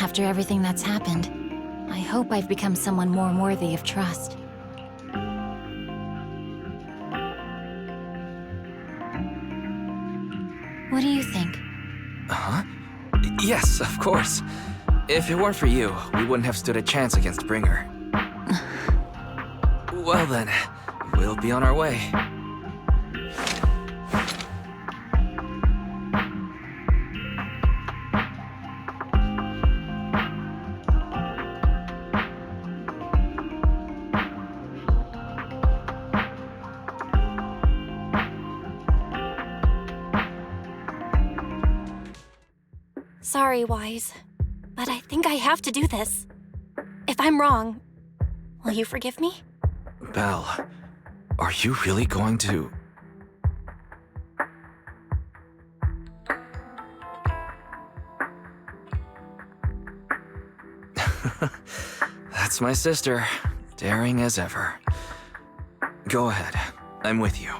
After everything that's happened, I hope I've become someone more worthy of trust. What do you think? Huh? Yes, of course. If it weren't for you, we wouldn't have stood a chance against Bringer. Well then, we'll be on our way. Sorry, Wise, but I think I have to do this. If I'm wrong, will you forgive me? Belle, are you really going to... That's my sister, daring as ever. Go ahead, I'm with you.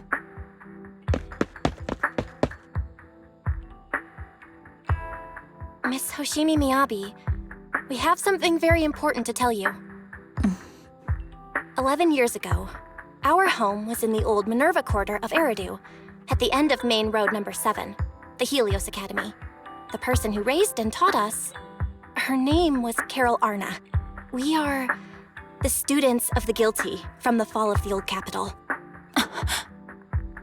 Miss Hoshimi Miyabi, we have something very important to tell you. 11 years ago, our home was in the old Minerva Quarter of Eridu, at the end of Main Road number 7, the Helios Academy. The person who raised and taught us, her name was Carol Arna. We are the students of the guilty from the fall of the old capital.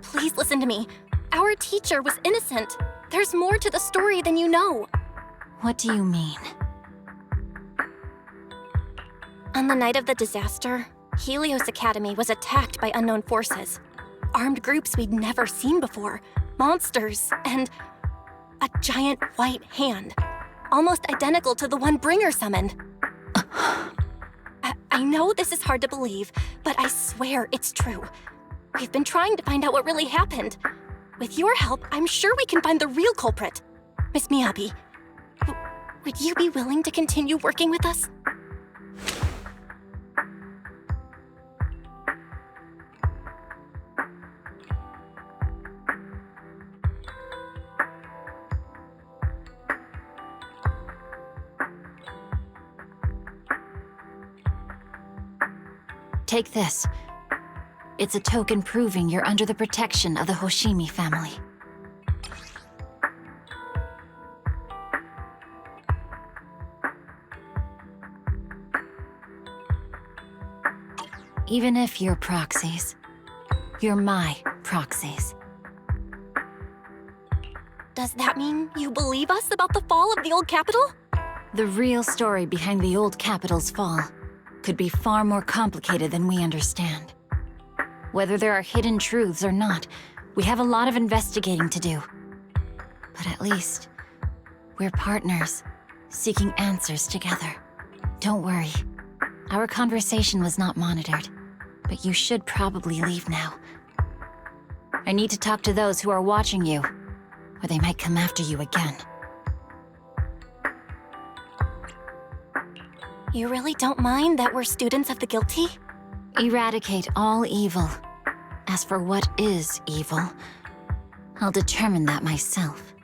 Please listen to me. Our teacher was innocent. There's more to the story than you know. What do you mean? On the night of the disaster, Helios Academy was attacked by unknown forces. Armed groups we'd never seen before. Monsters, and a giant white hand. Almost identical to the one Bringer summoned. I know this is hard to believe, but I swear it's true. We've been trying to find out what really happened. With your help, I'm sure we can find the real culprit. Miss Miyabi, would you be willing to continue working with us? Take this. It's a token proving you're under the protection of the Hoshimi family. Even if you're proxies, you're my proxies. Does that mean you believe us about the fall of the old capital? The real story behind the old capital's fall could be far more complicated than we understand. Whether there are hidden truths or not, we have a lot of investigating to do. But at least, we're partners, seeking answers together. Don't worry. Our conversation was not monitored, but you should probably leave now. I need to talk to those who are watching you, or they might come after you again. You really don't mind that we're students of the guilty? Eradicate all evil. As for what is evil, I'll determine that myself.